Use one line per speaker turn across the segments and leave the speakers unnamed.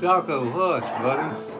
Choco, hush, buddy.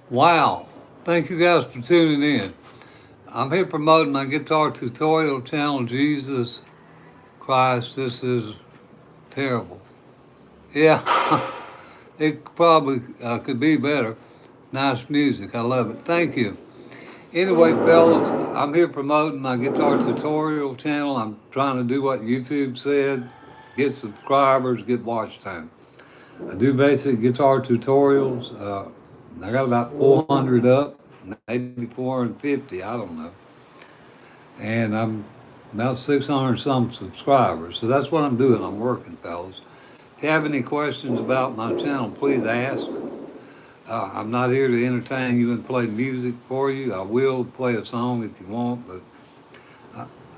Wow. Thank you guys for tuning in. I'm here promoting my guitar tutorial channel, Jesus Christ. This is terrible. Yeah, it probably could be better. Nice music. I love it. Thank you. Anyway, fellas, I'm here promoting my guitar tutorial channel. I'm trying to do what YouTube said, get subscribers, get watch time. I do basic guitar tutorials. I got about 400 up, maybe 450, I don't know. And I'm about 600 some subscribers. So that's what I'm doing. I'm working, fellas. If you have any questions about my channel, please ask. I'm not here to entertain you and play music for you. I will play a song if you want, but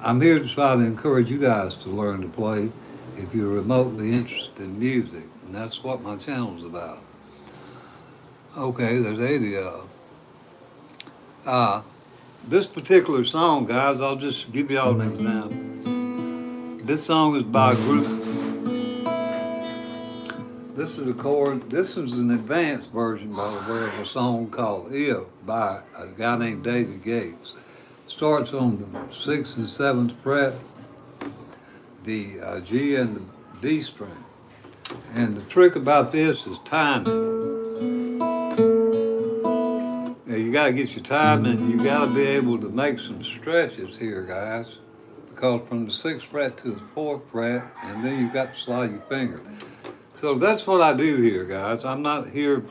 I'm here to try to encourage you guys to learn to play if you're remotely interested in music. And that's what my channel's about. Okay, there's 80 of them. This particular song, guys, I'll just give you all an example. This song is by a group. This is a chord. This is an advanced version, by the way, of a song called "If" by a guy named David Gates. Starts on the 6th and 7th fret, the G and the D string. And the trick about this is timing. Now you gotta get your timing. You gotta be able to make some stretches here, guys. Because from the 6th fret to the 4th fret, and then you've got to slide your finger. So that's what I do here, guys. I'm not here.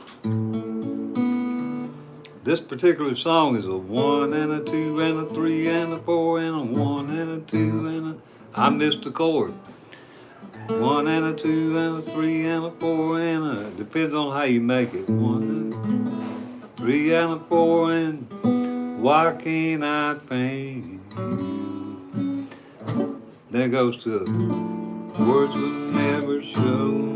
This particular song is a 1 and a 2 and a 3 and a 4 and a 1 and a 2 and a. I missed a chord. 1 and a 2 and a 3 and a 4 and a. Depends on how you make it. 1 and a 3 and a 4 and. Why can't I think? Then it goes to words will never show.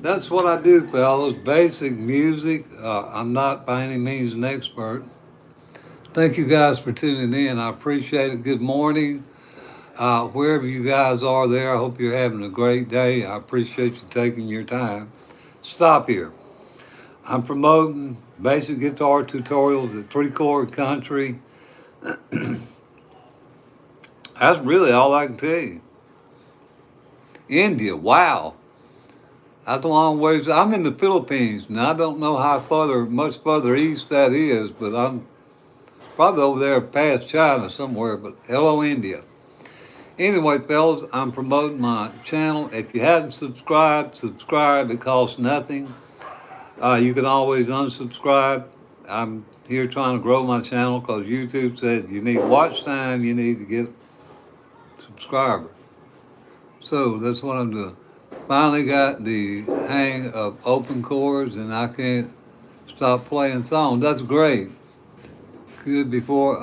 That's what I do, fellas. Basic music. I'm not by any means an expert. Thank you guys for tuning in. I appreciate it. Good morning. Wherever you guys are there, I hope you're having a great day. I appreciate you taking your time. Stop here. I'm promoting basic guitar tutorials at 3-chord country. That's really all I can tell you. India, wow. That's a long ways. I'm in the Philippines, and I don't know how much further east that is, but I'm probably over there past China somewhere, but hello, India. Anyway, fellas, I'm promoting my channel. If you hadn't subscribed, subscribe. It costs nothing. You can always unsubscribe. I'm here trying to grow my channel because YouTube says you need watch time, you need to get subscribers. So that's what I'm doing. Finally got the hang of open chords and I can't stop playing songs. That's great. Good before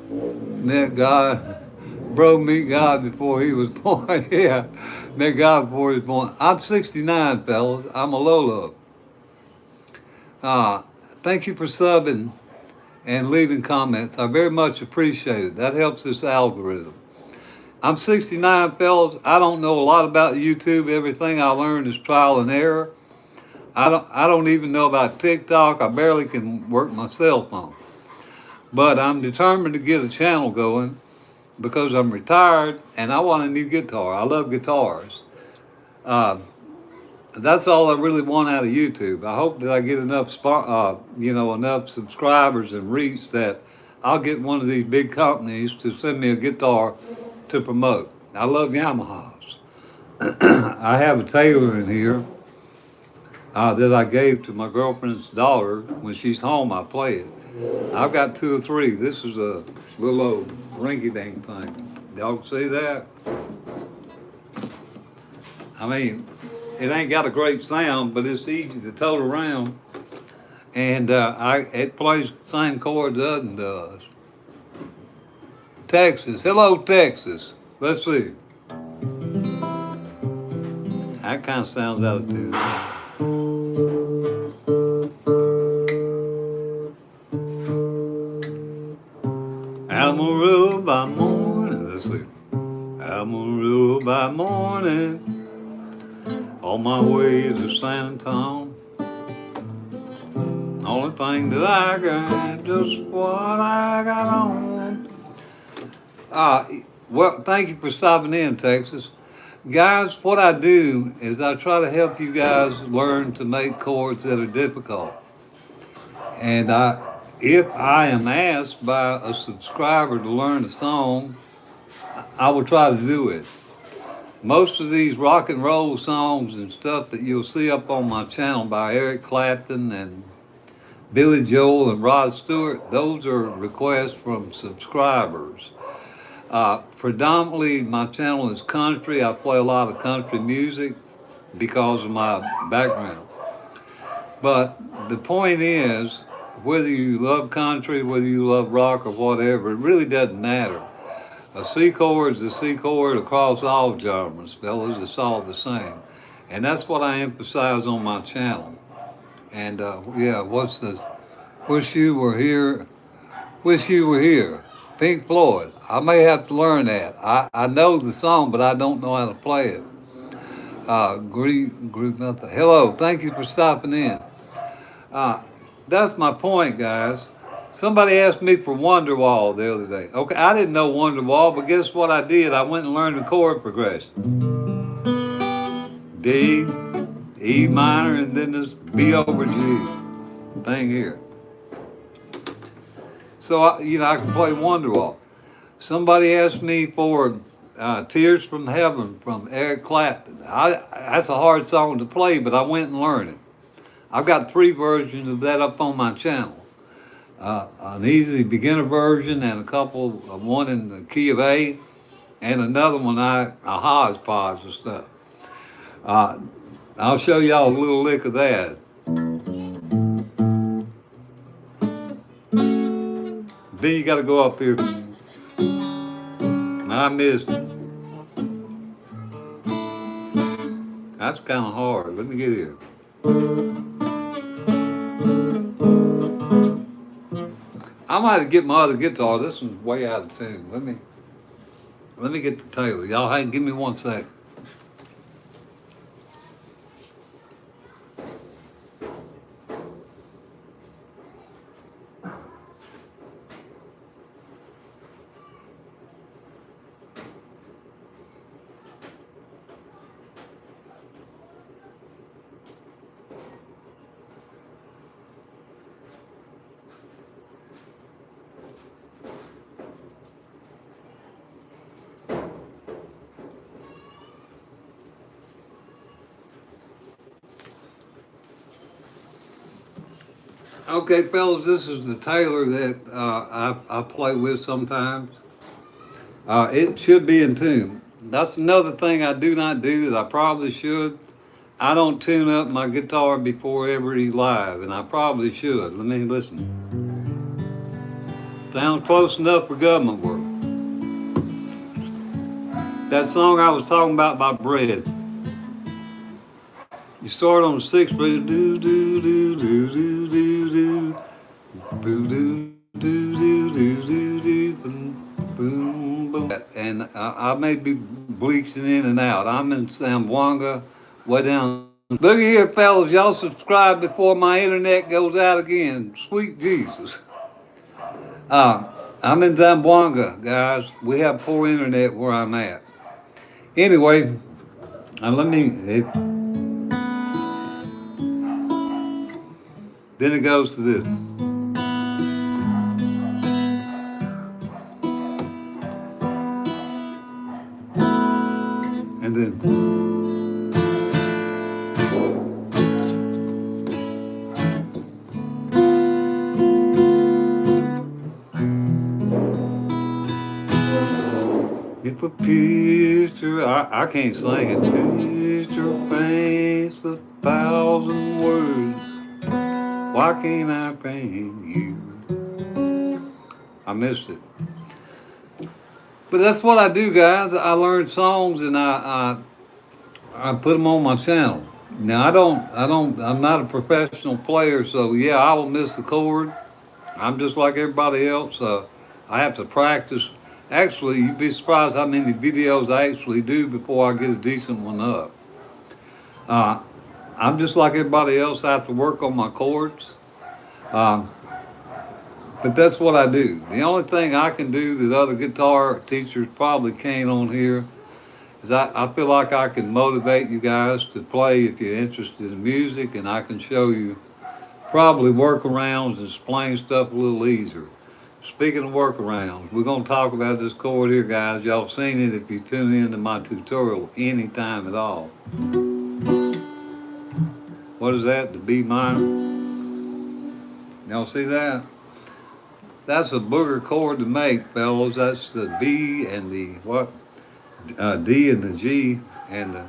met God, bro, meet God before he was born. Yeah, met God before he was born. I'm 69, fellas. I'm a Lolo. Thank you for subbing and leaving comments. I very much appreciate it. That helps this algorithm. I'm 69, fellas. I don't know a lot about YouTube. Everything I learned is trial and error. I don't even know about TikTok. I barely can work my cell phone. But I'm determined to get a channel going because I'm retired and I want a new guitar. I love guitars. That's all I really want out of YouTube. I hope that I get enough, enough subscribers and reach that I'll get one of these big companies to send me a guitar to promote. I love Yamahas. I have a Taylor in here that I gave to my girlfriend's daughter. When she's home, I play it. I've got 2 or 3. This is a little old rinky-dink thing. Y'all see that? I mean, it ain't got a great sound, but it's easy to tote around. And it plays the same chords other does. Texas. Hello, Texas. Let's see. That kind of sounds out of tune. Amarillo by morning. Let's see. Amarillo by morning. On my way to San Antonio. Only thing that I got, just what I got on. Well, thank you for stopping in, Texas. Guys, what I do is I try to help you guys learn to make chords that are difficult. And if I am asked by a subscriber to learn a song, I will try to do it. Most of these rock and roll songs and stuff that you'll see up on my channel by Eric Clapton and Billy Joel and Rod Stewart, those are requests from subscribers. Predominantly, my channel is country. I play a lot of country music because of my background. But the point is, whether you love country, whether you love rock or whatever, it really doesn't matter. A C chord is a C chord across all genres, fellas. It's all the same. And that's what I emphasize on my channel. And what's this? Wish you were here. Wish you were here. Pink Floyd. I may have to learn that. I know the song, but I don't know how to play it. Group nothing. Hello. Thank you for stopping in. That's my point, guys. Somebody asked me for Wonderwall the other day. Okay, I didn't know Wonderwall, but guess what I did? I went and learned the chord progression. D, E minor, and then this B over G thing here. So, I can play Wonderwall. Somebody asked me for Tears from Heaven from Eric Clapton. That's a hard song to play, but I went and learned it. I've got 3 versions of that up on my channel. An easy beginner version and a couple, one in the key of A, and another one a hodgepodge and stuff. I'll show y'all a little lick of that. Then you got to go up here. I missed it. That's kind of hard. Let me get here. I might have to get my other guitar. This one's way out of tune. Let me get the Taylor. Y'all hang. Give me 1 sec. Okay, fellas, this is the Taylor that I play with sometimes. It should be in tune. That's another thing I do not do that I probably should. I don't tune up my guitar before every live, and I probably should. Let me listen. Sounds close enough for government work. That song I was talking about by Bread. You start on the 6th fret, do do do do do do do, do do do do do do, boom boom. And I may be bleaching in and out. I'm in Zamboanga, way down. Look here, fellas, y'all subscribe before my internet goes out again. Sweet Jesus. I'm in Zamboanga, guys. We have poor internet where I'm at. Anyway, then it goes to this. And then. If a picture, I can't sing it. Picture paints 1,000 words. Why can't I paint you? I missed it. But that's what I do, guys. I learn songs and I put them on my channel. Now I'm not a professional player, so yeah, I will miss the chord. I'm just like everybody else. I have to practice. Actually, you'd be surprised how many videos I actually do before I get a decent one up. I'm just like everybody else. I have to work on my chords. But that's what I do. The only thing I can do that other guitar teachers probably can't on here is I feel like I can motivate you guys to play if you're interested in music, and I can show you probably workarounds and explain stuff a little easier. Speaking of workarounds, we're going to talk about this chord here, guys. Y'all seen it if you tune into my tutorial anytime at all. What is that? The B minor? Y'all see that? That's a booger chord to make, fellas. That's the B and the what? D and the G and the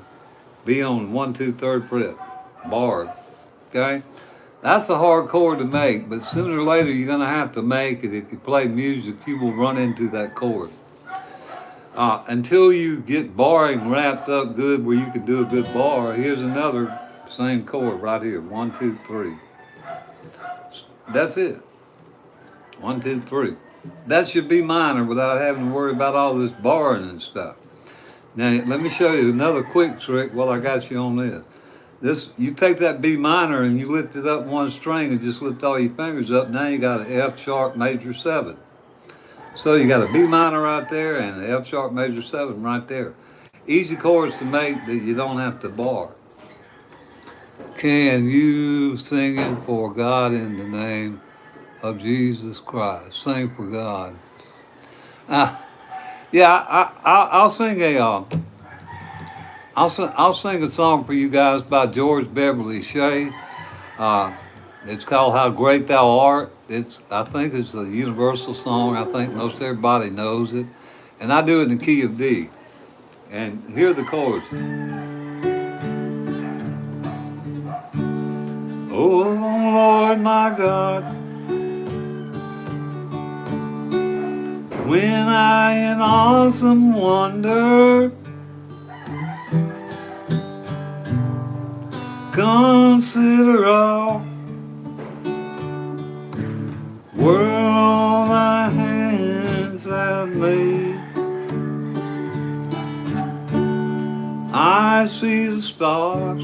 B on 1, 2, 3rd fret. Barred. Okay? That's a hard chord to make, but sooner or later you're going to have to make it. If you play music, you will run into that chord. Until you get barring wrapped up good where you can do a good bar, here's another same chord right here. 1, 2, 3. That's it. 1, 2, 3. That should be minor without having to worry about all this barring and stuff. Now, let me show you another quick trick while I got you on this. You take that B minor and you lift it up 1 string and just lift all your fingers up. Now you got an F sharp major 7. So you got a B minor right there and an F sharp major 7 right there. Easy chords to make that you don't have to bar. Can you sing it for God in the name of Jesus Christ? Sing for God. Uh, yeah, I'll sing I'll sing a song for you guys by George Beverly Shea. Uh, it's called "How Great Thou Art." I think it's a universal song. I think most everybody knows it, and I do it in the key of D. And here are the chords. Oh Lord my God, when I in awesome wonder consider all world thy hands have made, I see the stars.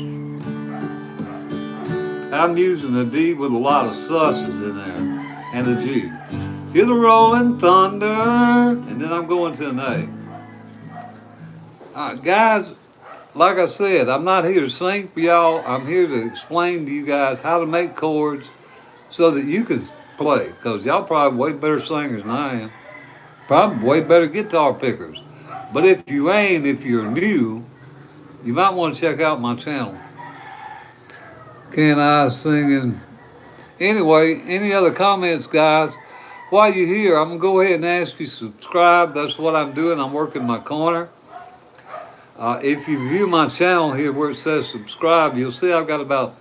I'm using a D with a lot of susses in there and a G. Hear the rolling thunder, and then I'm going to an A. Guys, like I said, I'm not here to sing for y'all. I'm here to explain to you guys how to make chords so that you can play. Because y'all probably way better singers than I am. Probably way better guitar pickers. But if you ain't, if you're new, you might want to check out my channel. Can I sing in? Anyway, any other comments, guys? While you're here, I'm going to go ahead and ask you to subscribe. That's what I'm doing. I'm working my corner. If you view my channel here where it says subscribe, you'll see I've got about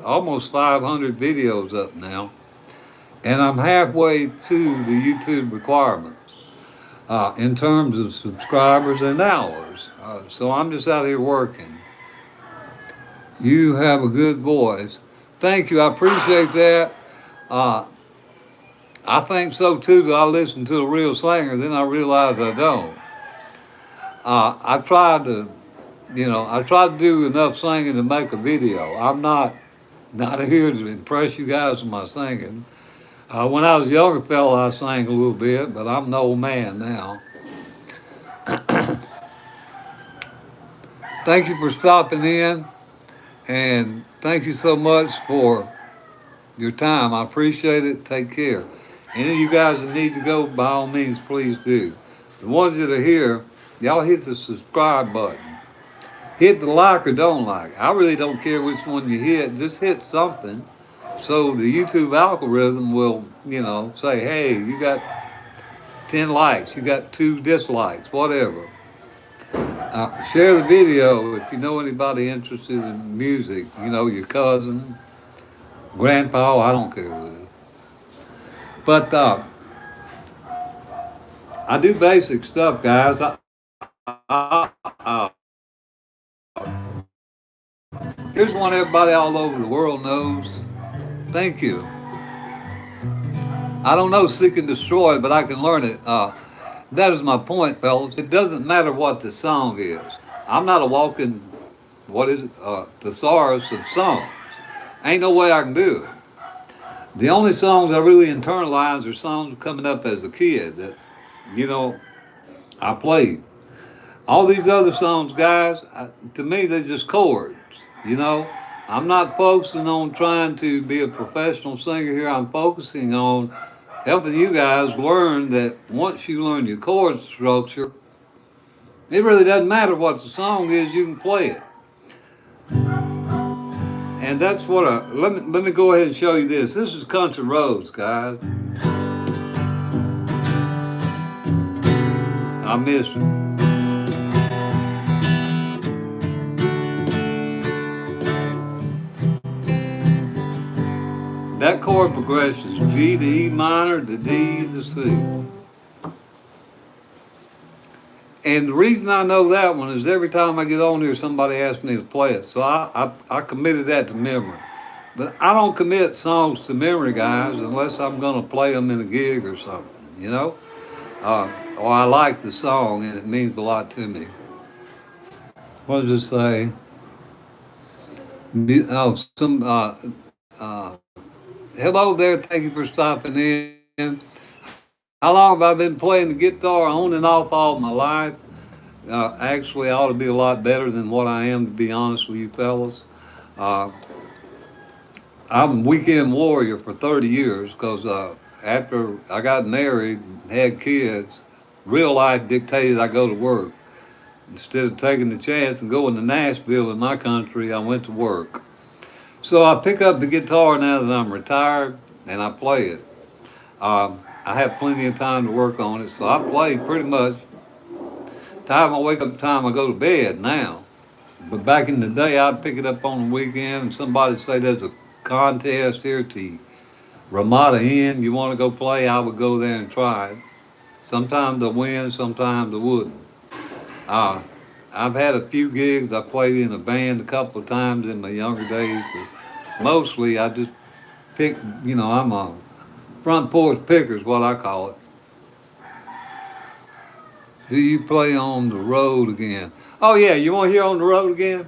almost 500 videos up now. And I'm halfway to the YouTube requirements in terms of subscribers and hours. So I'm just out here working. You have a good voice. Thank you. I appreciate that. I think so too, that I listen to a real singer, then I realize I don't. I tried to do enough singing to make a video. I'm not here to impress you guys with my singing. When I was a younger fella, I sang a little bit, but I'm an old man now. Thank you for stopping in, and thank you so much for your time. I appreciate it. Take care. Any of you guys that need to go, by all means, please do. The ones that are here, y'all hit the subscribe button. Hit the like or don't like. I really don't care which one you hit. Just hit something so the YouTube algorithm will, say, hey, you got 10 likes, you got 2 dislikes, whatever. Share the video if you know anybody interested in music. Your cousin, grandpa, I don't care who it is. But I do basic stuff, guys. Here's one everybody all over the world knows. Thank you. I don't know Seek and Destroy, but I can learn it. That is my point, fellas. It doesn't matter what the song is. I'm not a walking, thesaurus of songs. Ain't no way I can do it. The only songs I really internalize are songs coming up as a kid that, I played. All these other songs, guys, to me, they're just chords, I'm not focusing on trying to be a professional singer here. I'm focusing on helping you guys learn that once you learn your chord structure, it really doesn't matter what the song is, you can play it. And that's what let me go ahead and show you this. This is Country Roads, guys. I miss it. That chord progression is G to E minor to D to C. And the reason I know that one is every time I get on here, somebody asks me to play it. So I committed that to memory. But I don't commit songs to memory, guys, unless I'm going to play them in a gig or something, or I like the song and it means a lot to me. What does it say? Hello there. Thank you for stopping in. How long have I been playing the guitar on and off all my life? Actually, I ought to be a lot better than what I am, to be honest with you fellas. Uh, I'm a weekend warrior for 30 years because after I got married and had kids, real life dictated I go to work. Instead of taking the chance and going to Nashville in my country, I went to work. So I pick up the guitar now that I'm retired and I play it. I have plenty of time to work on it, so I play pretty much time I wake up, time I go to bed now. But back in the day, I'd pick it up on the weekend, and somebody say there's a contest here to Ramada Inn. You want to go play? I would go there and try it. Sometimes I win, sometimes I wouldn't. Uh, I've had a few gigs. I played in a band a couple of times in my younger days, but mostly I just pick. I'm a front porch picker is what I call it. Do you play on the road again? Oh yeah, you want to hear on the road again?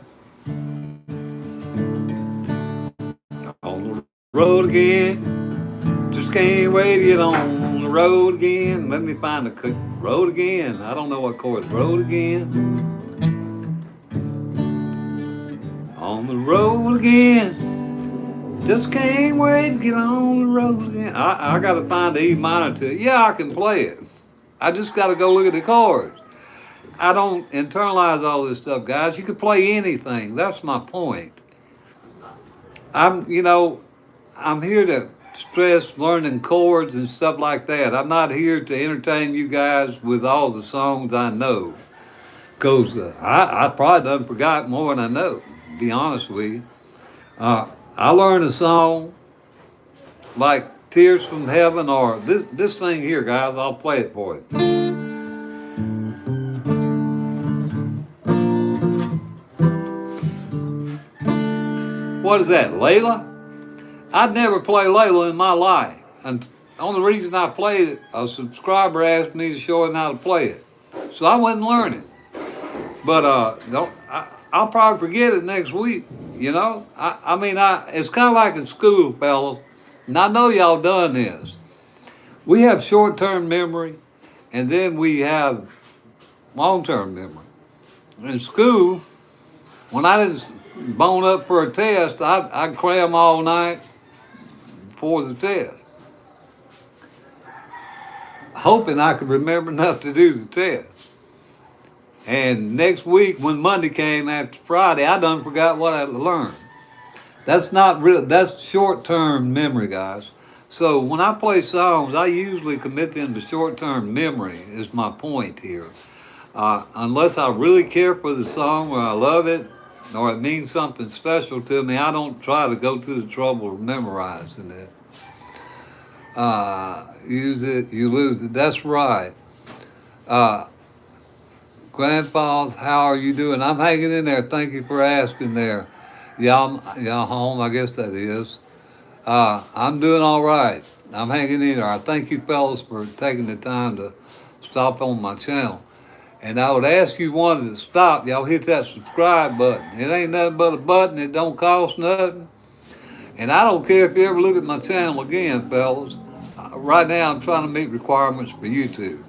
On the road again. Just can't wait to get on the road again. Let me find the road again. I don't know what chord. Road again. On the road again. Just can't wait to get on the road again. I got to find the E minor to it. Yeah, I can play it. I just got to go look at the chords. I don't internalize all this stuff, guys. You can play anything. That's my point. I'm, you know, I'm here to stress learning chords and stuff like that. I'm not here to entertain you guys with all the songs I know. Because I probably done forgot more than I know, to be honest with you. I learned a song like Tears from Heaven or this thing here, guys. I'll play it for you. What is that, Layla? I'd never play Layla in my life. And the only reason I played it, a subscriber asked me to show him how to play it. So I wasn't learning. But I'll probably forget it next week. It's kind of like in school, fellas. And I know y'all done this. We have short-term memory, and then we have long-term memory. In school, when I didn't bone up for a test, I'd cram all night for the test, hoping I could remember enough to do the test. And next week, when Monday came after Friday, I done forgot what I learned. That's not real. That's short-term memory, guys. So when I play songs, I usually commit them to short-term memory. Is my point here. Unless I really care for the song or I love it or it means something special to me, I don't try to go through the trouble of memorizing it. Use it, you lose it. That's right. Uh, Grandpa, how are you doing? I'm hanging in there. Thank you for asking there. Y'all home, I guess that is. I'm doing all right. I'm hanging in there. I thank you fellas for taking the time to stop on my channel. And I would ask you wanted to stop, y'all hit that subscribe button. It ain't nothing but a button. It don't cost nothing. And I don't care if you ever look at my channel again, fellas. Right now, I'm trying to meet requirements for YouTube.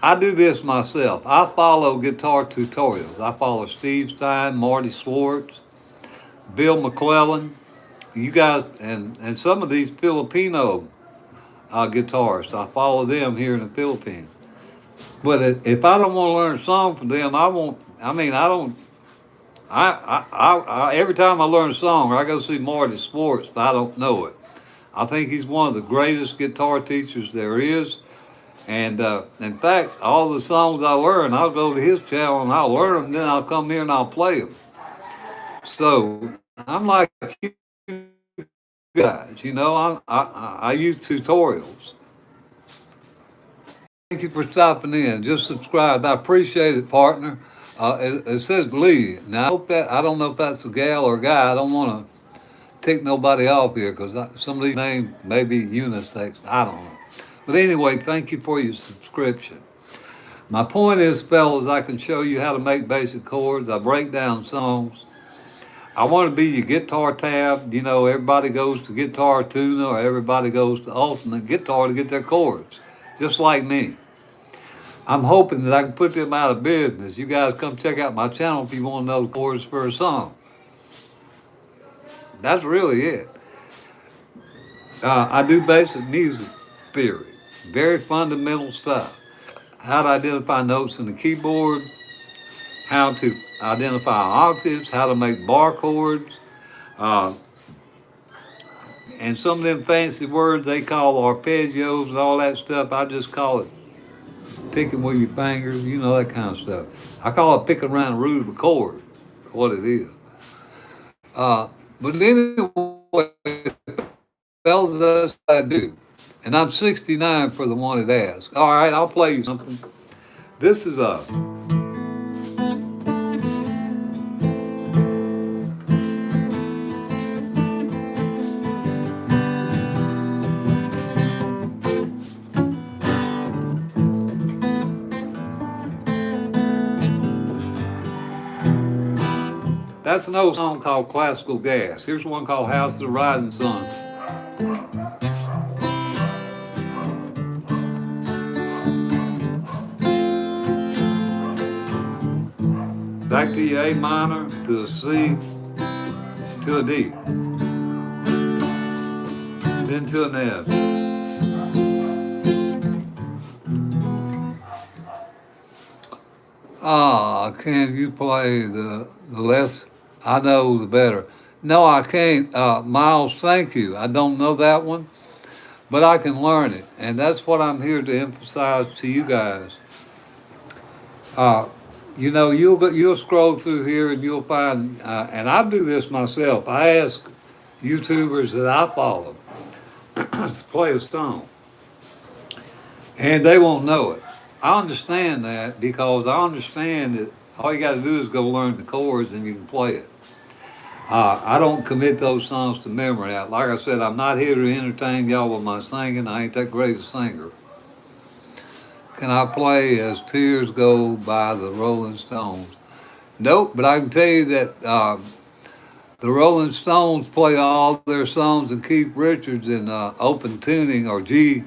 I do this myself. I follow guitar tutorials. I follow Steve Stein, Marty Swartz, Bill McClellan. You guys, and some of these Filipino guitarists, I follow them here in the Philippines. But if I don't want to learn a song from them, I won't. I mean, I don't. Every time I learn a song, I go see Marty Swartz, but I don't know it. I think he's one of the greatest guitar teachers there is. And in fact, all the songs I learn, I'll go to his channel and I'll learn them, then I'll come here and I'll play them. So I'm like you guys, I use tutorials. Thank you for stopping in. Just subscribe. I appreciate it, partner. It says Lee. Now, I don't know if that's a gal or a guy. I don't want to tick nobody off here because some of these names may be unisex. I don't know. But anyway, thank you for your subscription. My point is, fellas, I can show you how to make basic chords. I break down songs. I want to be your guitar tab. Everybody goes to Guitar Tuner or everybody goes to Ultimate Guitar to get their chords, just like me. I'm hoping that I can put them out of business. You guys come check out my channel if you want to know the chords for a song. That's really it. I do basic music theory, very fundamental stuff. How to identify notes in the keyboard, how to identify octaves, how to make bar chords, uh, and some of them fancy words they call arpeggios and all that stuff. I just call it picking with your fingers, you know, that kind of stuff. I call it picking around the root of a chord, what it is. But anyway, fellas, that's what I do. And I'm 69 for the one that asks. All right, I'll play you something. This is a that's an old song called Classical Gas. Here's one called House of the Rising Sun. Back to your A minor, to a C, to a D, then to an F. Ah, can you play the less I know, the better? No, I can't. Miles, thank you. I don't know that one, but I can learn it. And that's what I'm here to emphasize to you guys. Uh, you know, you'll scroll through here and you'll find, and I do this myself. I ask YouTubers that I follow to play a song, and they won't know it. I understand that because I understand that all you got to do is go learn the chords and you can play it. I don't commit those songs to memory. Like I said, I'm not here to entertain y'all with my singing. I ain't that great a singer. Can I play As Tears Go by the Rolling Stones? Nope, but I can tell you that the Rolling Stones play all their songs in Keith Richards in open tuning or G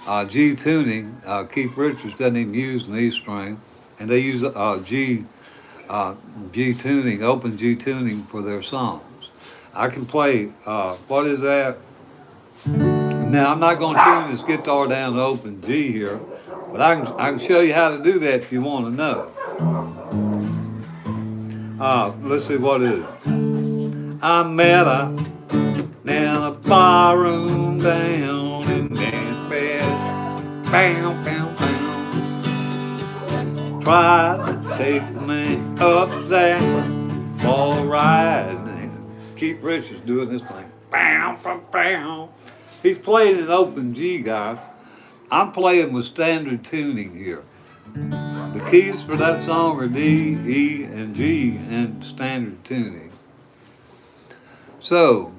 tuning. Keith Richards doesn't even use an E string, and they use G tuning, open G tuning for their songs. I can play, what is that? Now, I'm not going to tune this guitar down to open G here, but I can show you how to do that if you want to know. Let's see what it is. I met her in a barroom down in Memphis. Bam, bam, bam. Tried to take me up there for a ride. Keith Richards doing this thing. Bam, bam, bam. He's playing an open G, guys. I'm playing with standard tuning here. The keys for that song are D, E, and G in standard tuning. So,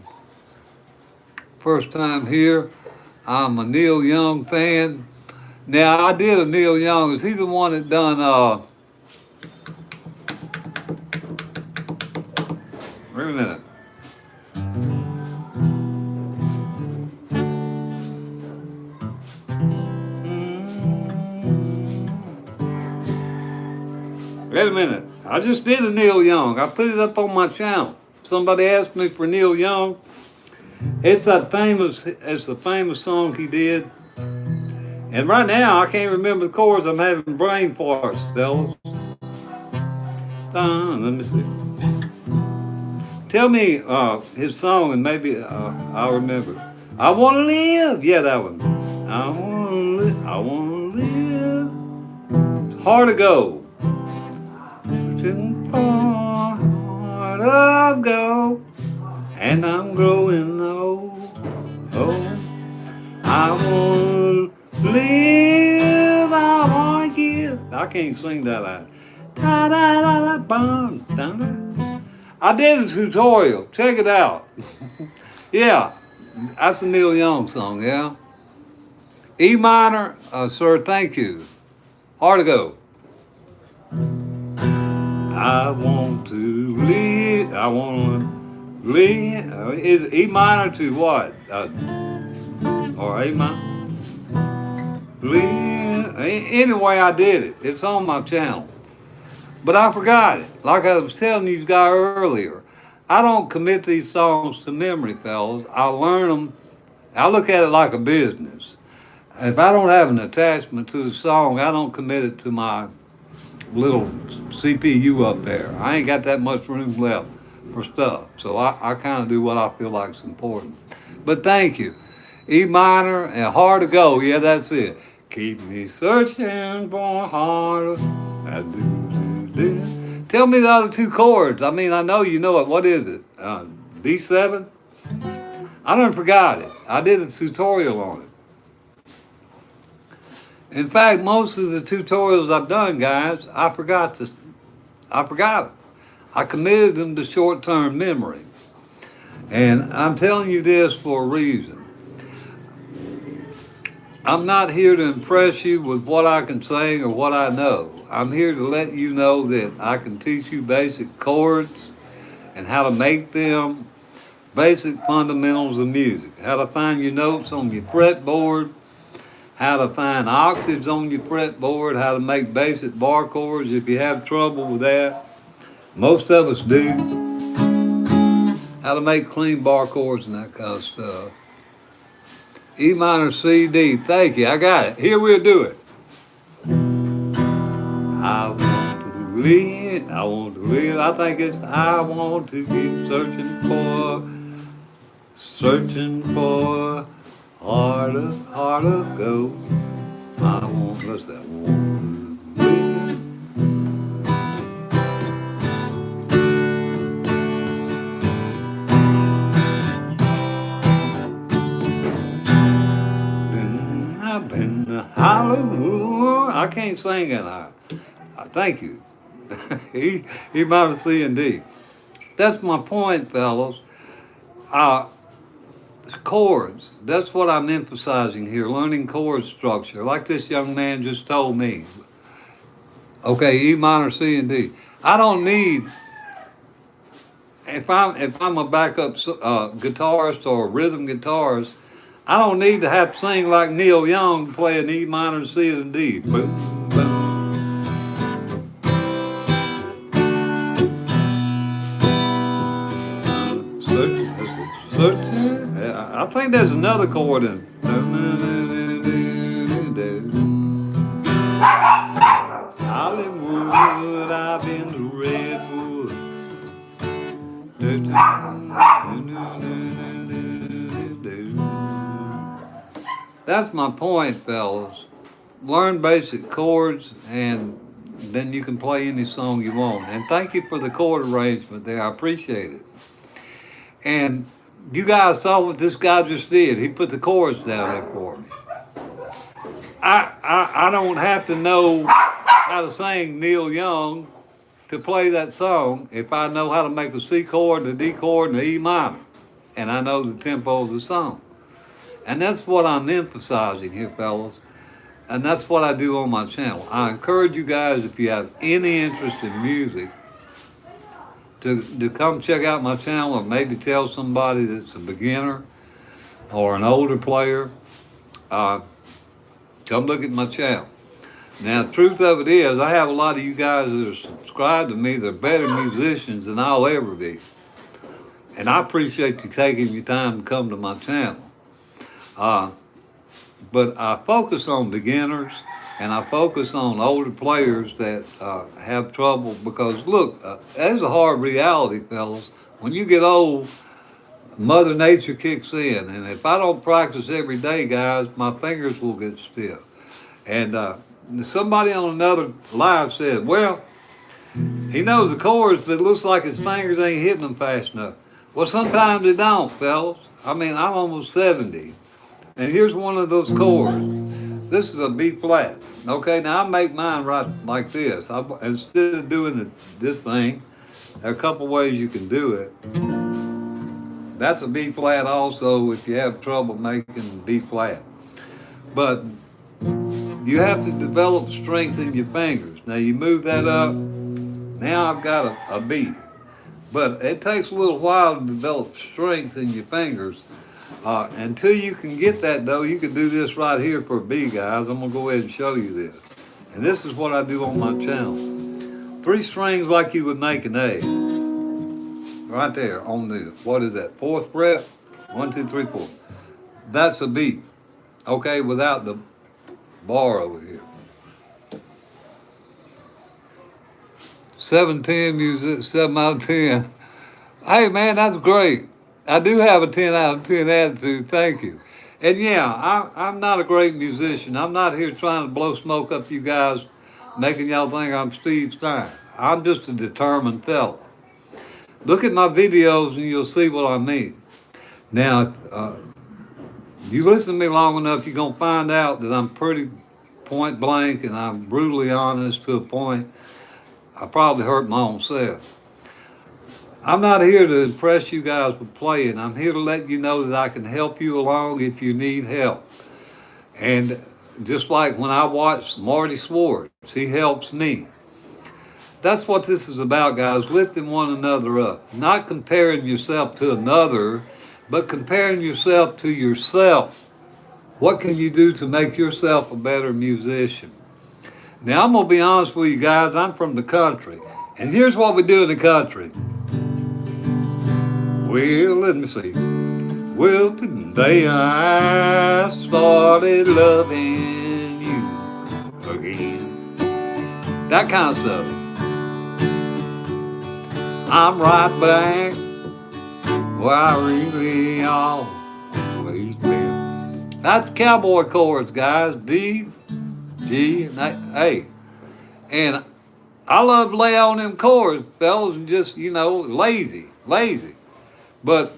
first time here, I'm a Neil Young fan. Now, I did a Neil Young. Is he the one that done, wait a minute. Wait a minute. I just did a Neil Young. I put it up on my channel. Somebody asked me for Neil Young. It's the famous song he did. And right now, I can't remember the chords. I'm having brain farts, fellas. Let me see. Tell me his song, and maybe I'll remember. I want to live. Yeah, that one. I want to live. I want to live. It's hard to go. Searching for heart of gold, and I'm growing old. Oh, I want to live. I want to give. I can't sing that out. Da da da da bum da da. I did a tutorial. Check it out. Yeah, that's a Neil Young song. Yeah. E minor, sir. Thank you. Hard to go. I want to live. I want to live. Is E minor to what? Or A minor? Live. Anyway, I did it. It's on my channel. But I forgot it. Like I was telling you guys earlier, I don't commit these songs to memory, fellas. I learn them. I look at it like a business. If I don't have an attachment to the song, I don't commit it to my little CPU up there. I ain't got that much room left for stuff. So I kind of do what I feel like is important. But thank you. E minor and hard to go. Yeah, that's it. Keep me searching for harder. I do. Tell me the other two chords. I mean, I know you know it. What is it? B7? I done forgot it. I did a tutorial on it. In fact, most of the tutorials I've done, guys, I forgot them. I committed them to short-term memory. And I'm telling you this for a reason. I'm not here to impress you with what I can sing or what I know. I'm here to let you know that I can teach you basic chords and how to make them, basic fundamentals of music, how to find your notes on your fretboard, how to find octaves on your fretboard, how to make basic bar chords if you have trouble with that. Most of us do. How to make clean bar chords and that kind of stuff. E minor, C, D. Thank you. I got it. Here we'll do it. I want to live. I want to live. I think it's I want to keep searching for harder go. I want, what's that? Want to live. I've been to Hollywood. I can't sing it. Thank you. he might have C and D. That's my point, fellas. Chords. That's what I'm emphasizing here. Learning chord structure, like this young man just told me. Okay, E minor, C and D. I don't need. If I'm a backup guitarist or a rhythm guitarist, I don't need to have to sing like Neil Young to play an E minor, C and D. Boom, boom. Searching. I think there's another chord in it. Hollywood, I've been to Redwood. That's my point, fellas. Learn basic chords and then you can play any song you want. And thank you for the chord arrangement there. I appreciate it. And you guys saw what this guy just did. He put the chords down there for me. I don't have to know how to sing Neil Young to play that song if I know how to make a C chord, a D chord, and an E minor. And I know the tempo of the song. And that's what I'm emphasizing here, fellas. And that's what I do on my channel. I encourage you guys, if you have any interest in music, to come check out my channel or maybe tell somebody that's a beginner or an older player, come look at my channel. Now, the truth of it is, I have a lot of you guys that are subscribed to me that are better musicians than I'll ever be. And I appreciate you taking your time to come to my channel. But I focus on beginners and I focus on older players that have trouble because, look, there's a hard reality, fellas. When you get old, Mother Nature kicks in. And if I don't practice every day, guys, my fingers will get stiff. And somebody on another live said, well, he knows the chords, but it looks like his fingers ain't hitting them fast enough. Well, sometimes they don't, fellas. I mean, I'm almost 70. And here's one of those chords. This is a B flat. Okay, now I make mine right like this. Instead of doing this thing, there are a couple ways you can do it. That's a B flat also if you have trouble making B flat. But you have to develop strength in your fingers. Now you move that up. Now I've got a B. But it takes a little while to develop strength in your fingers. Until you can get that, though, you can do this right here for a B, guys. I'm going to go ahead and show you this. And this is what I do on my channel. 3 strings like you would make an A. right there on the, what is that, fourth fret? 1, 2, 3, 4. That's a B, okay, without the bar over here. 710 music, 7 out of 10. Hey man, that's great. I do have a 10 out of 10 attitude, thank you. And yeah, I'm not a great musician. I'm not here trying to blow smoke up you guys, making y'all think I'm Steve Stein. I'm just a determined fella. Look at my videos and you'll see what I mean. Now, you listen to me long enough, you're going to find out that I'm pretty point blank and I'm brutally honest to a point. I probably hurt my own self. I'm not here to impress you guys with playing. I'm here to let you know that I can help you along if you need help. And just like when I watch Marty Swartz, he helps me. That's what this is about, guys, lifting one another up. Not comparing yourself to another, but comparing yourself to yourself. What can you do to make yourself a better musician? Now, I'm going to be honest with you guys, I'm from the country. And here's what we do in the country. Well, let me see. Well, today I started loving you again. That kind of stuff. I'm right back where I really always been. That's cowboy chords, guys. D, G, and A. And I love to lay on them chords, fellas, and just, lazy. But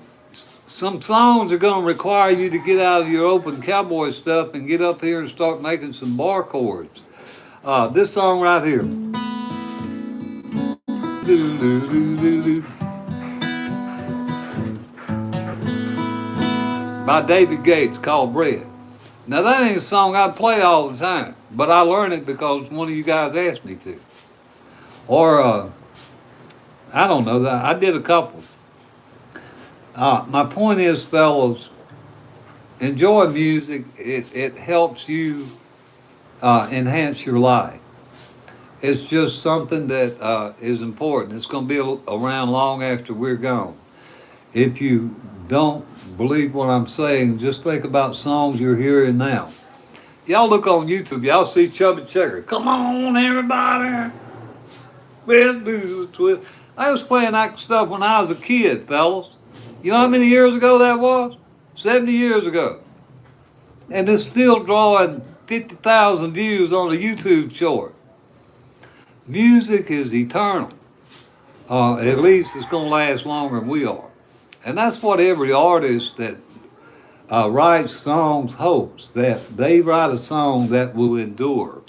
some songs are going to require you to get out of your open cowboy stuff and get up here and start making some bar chords. This song right here. By David Gates, called Bread. Now that ain't a song I play all the time, but I learned it because one of you guys asked me to. Or, I don't know, that I did a couple. My point is, fellows, enjoy music. It helps you enhance your life. It's just something that is important. It's going to be around long after we're gone. If you don't believe what I'm saying, just think about songs you're hearing now. Y'all look on YouTube, y'all see Chubby Checker. Come on, everybody. Let's do the twist. I was playing that stuff when I was a kid, fellas. You know how many years ago that was? 70 years ago. And it's still drawing 50,000 views on a YouTube short. Music is eternal. At least it's going to last longer than we are. And that's what every artist that writes songs hopes, that they write a song that will endure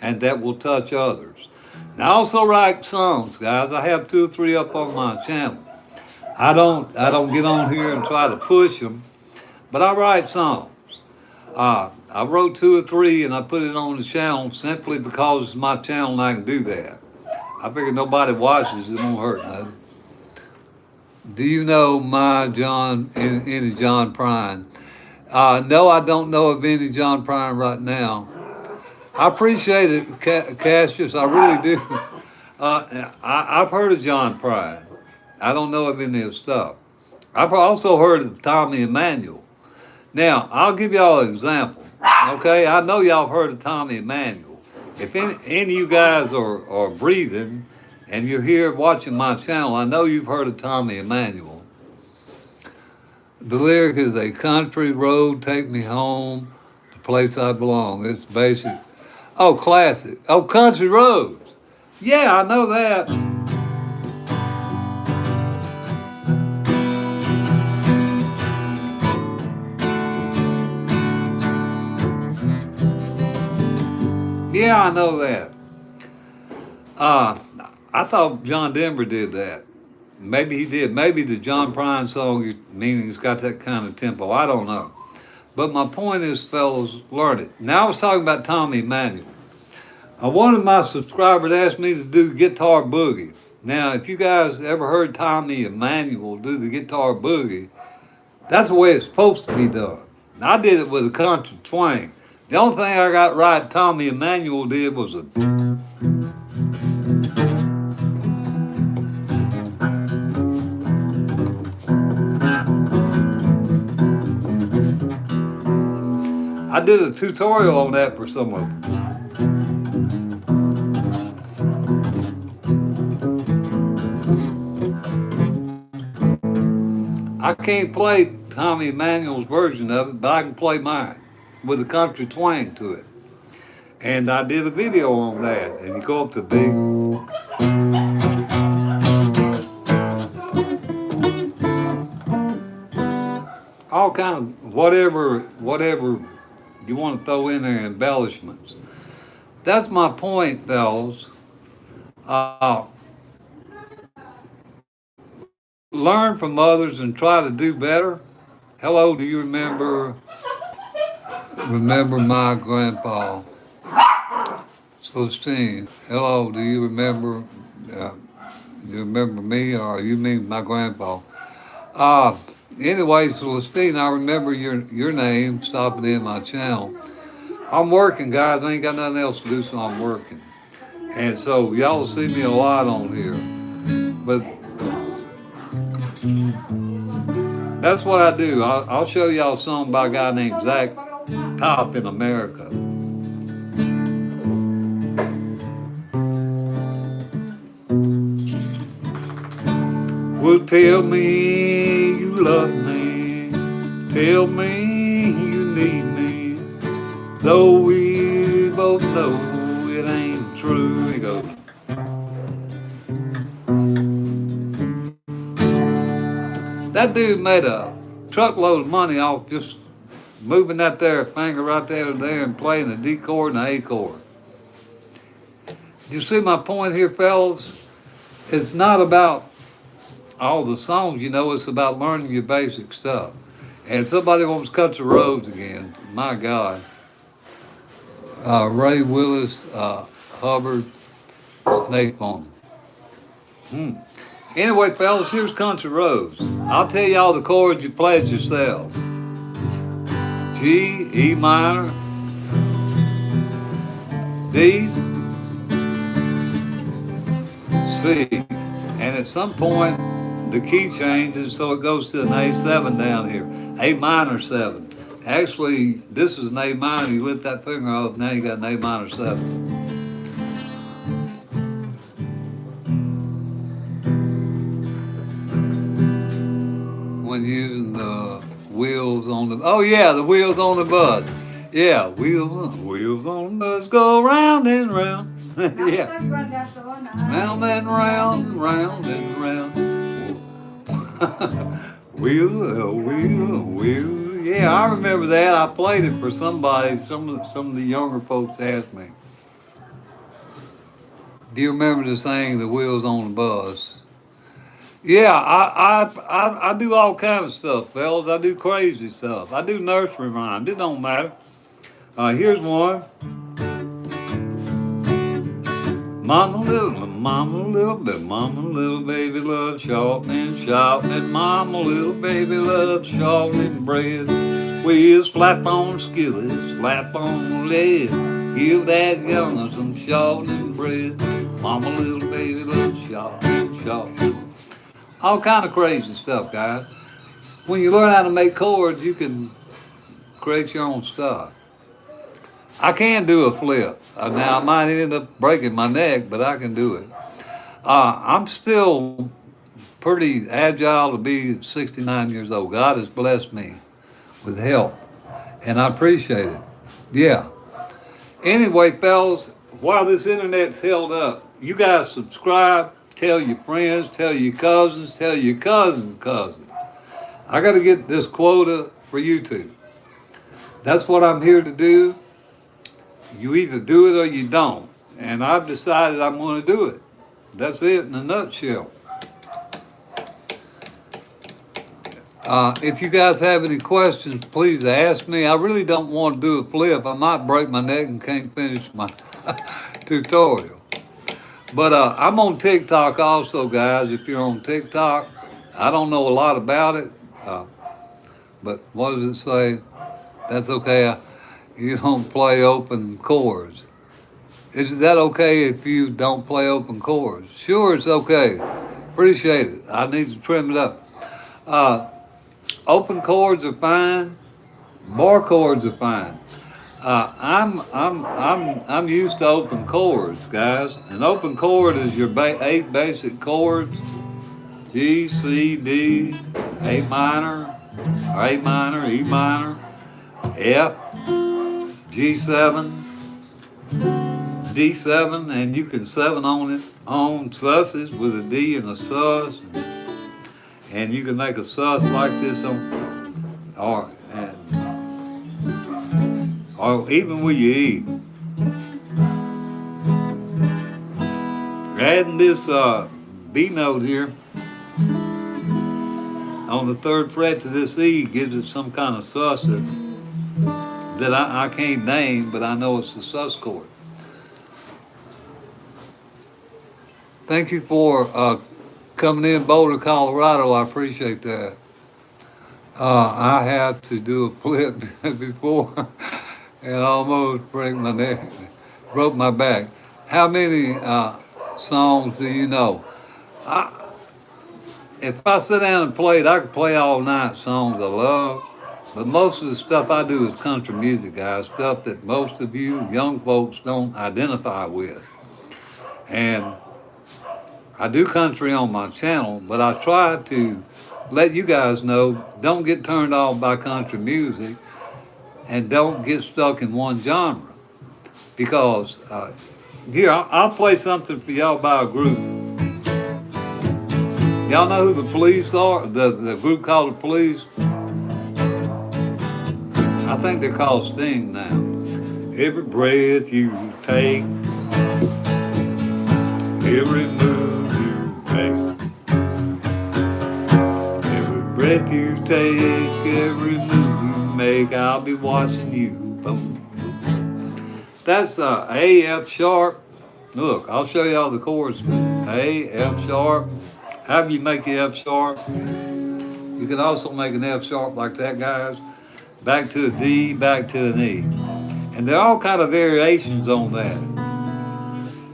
and that will touch others. And I also write songs, guys. I have 2 or 3 up on my channel. I don't get on here and try to push them, but I write songs. I wrote 2 or 3 and I put it on the channel simply because it's my channel and I can do that. I figure nobody watches, it won't hurt nothing. Do you know any John Prine? No, I don't know of any John Prine right now. I appreciate it, Cassius, I really do. I've heard of John Prine. I don't know of any of his stuff. I've also heard of Tommy Emmanuel. Now, I'll give y'all an example, okay? I know y'all have heard of Tommy Emmanuel. If any of you guys are breathing and you're here watching my channel, I know you've heard of Tommy Emmanuel. The lyric is a country road, take me home, the place I belong. It's basic. Oh, classic. Oh, country roads. Yeah, I know that. Yeah, I know that. I thought John Denver did that. Maybe he did. Maybe the John Prine song, meaning it's got that kind of tempo. I don't know. But my point is, fellows, learn it. Now I was talking about Tommy Emmanuel. One of my subscribers asked me to do guitar boogie. Now, if you guys ever heard Tommy Emmanuel do the guitar boogie, that's the way it's supposed to be done. I did it with a country twang. The only thing I got right Tommy Emmanuel did was a... I did a tutorial on that for some of them. I can't play Tommy Emmanuel's version of it, but I can play mine with a country twang to it. And I did a video on that. And you go up to B. All kind of whatever you want to throw in there, embellishments. That's my point, fellas. Learn from others and try to do better. Hello, do you remember my grandpa, Celestine? Hello, do you remember? You remember me, or you mean my grandpa? Anyway, Celestine, I remember your name stopping in my channel. I'm working, guys. I ain't got nothing else to do, so I'm working. And so y'all see me a lot on here. But that's what I do. I'll show y'all something by a guy named Zach Top in America. Well, tell me you love me. Tell me you need me. Though we both know it ain't true. He goes. That dude made a truckload of money off just moving that there finger right there to there and playing the D chord and the A chord. You see my point here, fellas? It's not about all the songs, it's about learning your basic stuff. And somebody wants to cut the roads again. My God. Ray Willis, Hubbard, Snake on. Anyway, fellas, here's Country Roads. I'll tell you all the chords, you play it yourself. G, E minor, D, C. And at some point, the key changes, so it goes to an A7 down here. A minor 7. Actually, this is an A minor. You lift that finger off, now you got an A minor 7. When using the wheels on the, the wheels on the bus. Yeah, wheels on the bus go round and round. Yeah. Round and round, round and round. Wheel. Yeah, I remember that. I played it for somebody. Some of the younger folks asked me. Do you remember the saying, the wheels on the bus? Yeah, I do all kinds of stuff, fellas. I do crazy stuff. I do nursery rhymes. It don't matter. Here's one. Mama little baby loves shortening, mama little baby loves shortening bread. Wheels flap on skillets, slap on lead, give that young'un some shortening bread. Mama little baby loves shortening. All kind of crazy stuff, guys. When you learn how to make chords, you can create your own stuff. I can do a flip. Now, I might end up breaking my neck, but I can do it. I'm still pretty agile to be 69 years old. God has blessed me with health, and I appreciate it. Yeah. Anyway, fellas, while this internet's held up, you guys subscribe, tell your friends, tell your cousins, tell your cousins. I got to get this quota for YouTube. That's what I'm here to do. You either do it or you don't. And I've decided I'm going to do it. That's it in a nutshell. If you guys have any questions, please ask me. I really don't want to do a flip. I might break my neck and can't finish my tutorial. But I'm on TikTok also, guys. If you're on TikTok, I don't know a lot about it. But what does it say? That's okay. You don't play open chords. Is that okay if you don't play open chords? Sure, it's okay. Appreciate it. I need to trim it up. Open chords are fine. Bar chords are fine. I'm used to open chords, guys. An open chord is your eight basic chords: G, C, D, A minor, or A minor, E minor, F, G7, D7, and you can seven on it on susses with a D and a sus, and you can make a sus like this on, or even with your E. Adding this B note here on the third fret to this E gives it some kind of sus that I can't name, but I know it's the sus chord. Thank you for coming in Boulder, Colorado. I appreciate that. I had to do a flip before and almost break my neck, broke my back. How many songs do you know? I, if I sit down and play it, I could play all night songs I love. But most of the stuff I do is country music, guys. Stuff that most of you young folks don't identify with. And I do country on my channel, but I try to let you guys know, don't get turned off by country music and don't get stuck in one genre. Because here, I'll play something for y'all by a group. Y'all know who the Police are? The group called the Police? I think they're called Sting now. Every breath you take, every move you make, every breath you take, every move you make, I'll be watching you. Boom. That's A, F sharp. Look, I'll show you all the chords. A, F sharp. How do you make the F sharp? You can also make an F sharp like that, guys. Back to a D, back to an E. And there are all kind of variations on that.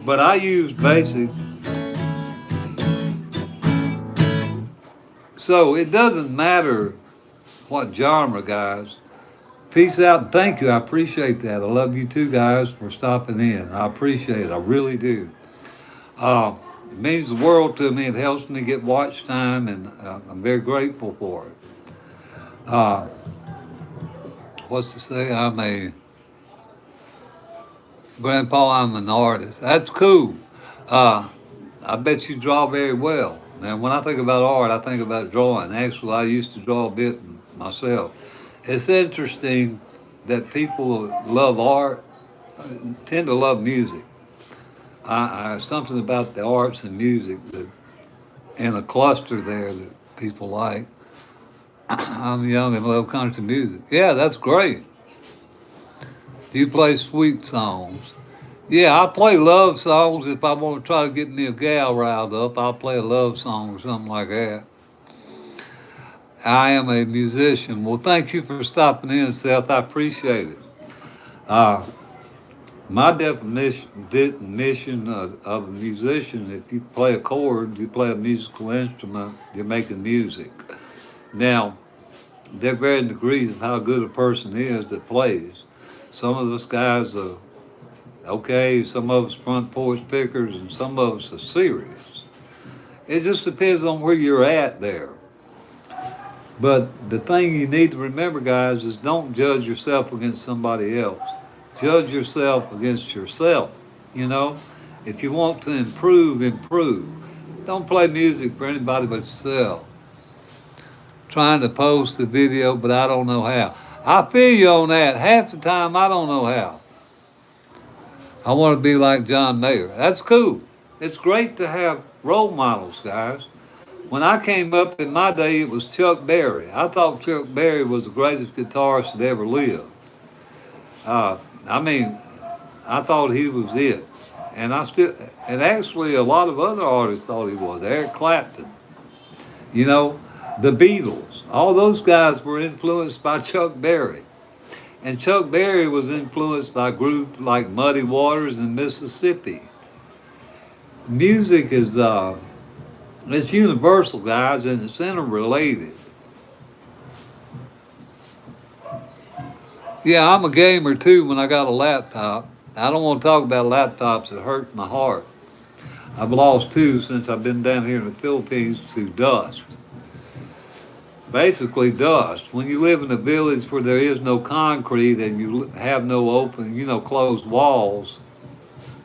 But I use basic. So it doesn't matter what genre, guys. Peace out and thank you. I appreciate that. I love you too, guys, for stopping in. I appreciate it. I really do. It means the world to me. It helps me get watch time, and I'm very grateful for it. What's to say? Grandpa, I'm an artist. That's cool. I bet you draw very well. Now, when I think about art, I think about drawing. Actually, I used to draw a bit myself. It's interesting that people love art, tend to love music. Something about the arts and music that in a cluster there that people like. I'm young and love country music. Yeah, that's great. Do you play sweet songs? Yeah, I play love songs. If I want to try to get me a gal riled up, I'll play a love song or something like that. I am a musician. Well, thank you for stopping in, Seth. I appreciate it. Uh, my definition of a musician, if you play a chord, you play a musical instrument, you're making music. Now, there are varying degrees of how good a person is that plays. Some of us guys are okay, some of us front porch pickers, and some of us are serious. It just depends on where you're at there. But the thing you need to remember, guys, is don't judge yourself against somebody else. Judge yourself against yourself. You know, if you want to improve, improve. Don't play music for anybody but yourself. Trying to post a video, but I don't know how. I feel you on that. Half the time, I don't know how. I want to be like John Mayer. That's cool. It's great to have role models, guys. When I came up in my day, it was Chuck Berry. I thought Chuck Berry was the greatest guitarist that ever lived. I mean, I thought he was it. And actually a lot of other artists thought he was. Eric Clapton, you know, the Beatles. All those guys were influenced by Chuck Berry. And Chuck Berry was influenced by groups like Muddy Waters in Mississippi. Music is it's universal, guys, and it's interrelated. Yeah, I'm a gamer too when I got a laptop. I don't want to talk about laptops that hurt my heart. I've lost two since I've been down here in the Philippines to dust. Basically, dust. When you live in a village where there is no concrete and you have no open, closed walls.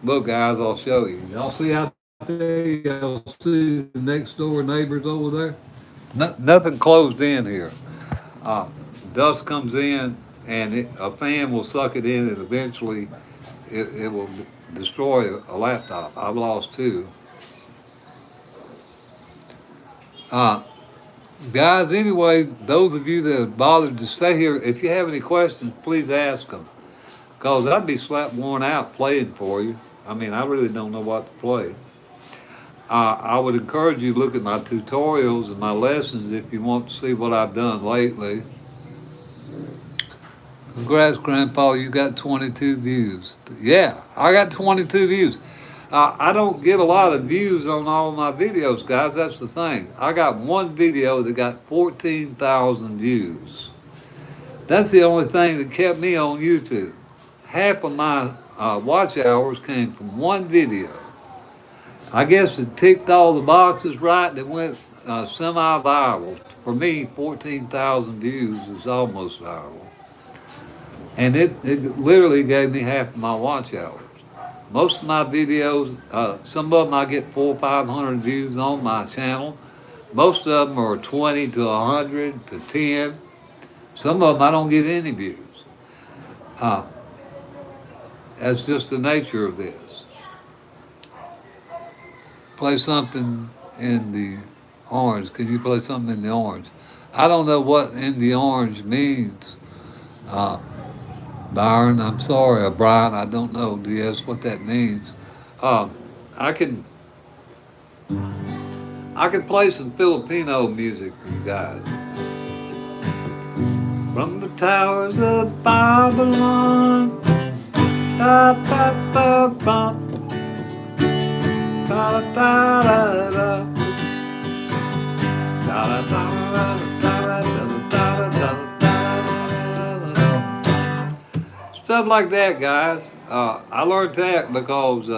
Look, guys, I'll show you. Y'all see out there? Y'all see the next door neighbors over there? Nothing closed in here. Uh, Dust comes in, and a fan will suck it in, and eventually it will destroy a laptop. I've lost two. Uh, Guys, anyway, those of you that have bothered to stay here, if you have any questions, please ask them. Because I'd be slap worn out playing for you. I mean, I really don't know what to play. I would encourage you to look at my tutorials and my lessons if you want to see what I've done lately. Congrats, Grandpa, you got 22 views. Yeah, I got 22 views. I don't get a lot of views on all my videos, guys. That's the thing. I got one video that got 14,000 views. That's the only thing that kept me on YouTube. Half of my watch hours came from one video. I guess it ticked all the boxes right and it went semi-viral. For me, 14,000 views is almost viral. And it literally gave me half of my watch hours. Most of my videos, some of them I get 400 or 500 views on my channel. Most of them are 20 to 100 to 10. Some of them I don't get any views. Uh, that's just the nature of this. Play something in the orange. Can you play something in the orange? I don't know what in the orange means. Uh, Byron, I'm sorry, Brian, I don't know. Do you ask what that means? Uh, I can I can play some Filipino music for you guys. From the towers of Babylon, da da da da, da da da da, da da da da. Stuff like that, guys. I learned that because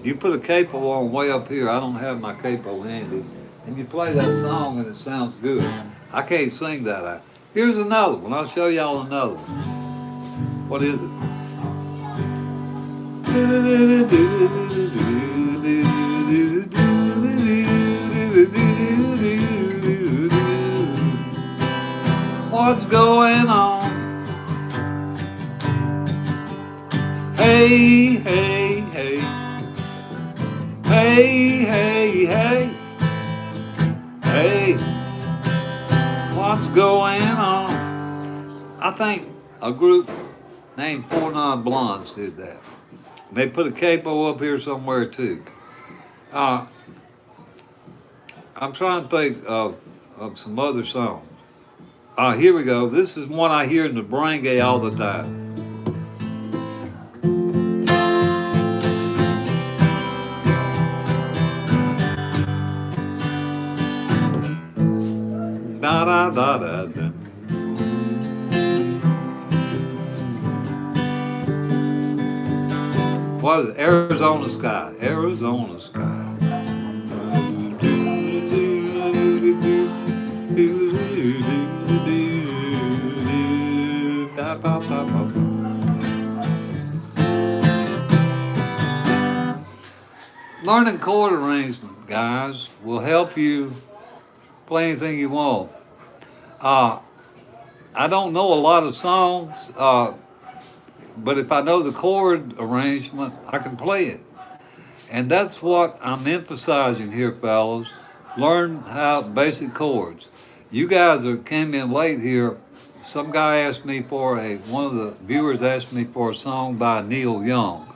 you put a capo on way up here. I don't have my capo handy. And you play that song and it sounds good. I can't sing that out. Here's another one. I'll show y'all another one. What is it? What's going on? Hey, hey, hey. Hey, hey, hey. Hey, what's going on? I think a group named Four Non Blondes did that. They put a capo up here somewhere too. I'm trying to think of some other songs. Here we go. This is one I hear in the barangay all the time. Da da da da da. What is it? Arizona Sky? Arizona Sky. Learning chord arrangement, guys, will help you play anything you want. I don't know a lot of songs, but if I know the chord arrangement, I can play it. And that's what I'm emphasizing here, fellas. Learn how basic chords. You guys came in late here. Some guy asked me one of the viewers asked me for a song by Neil Young.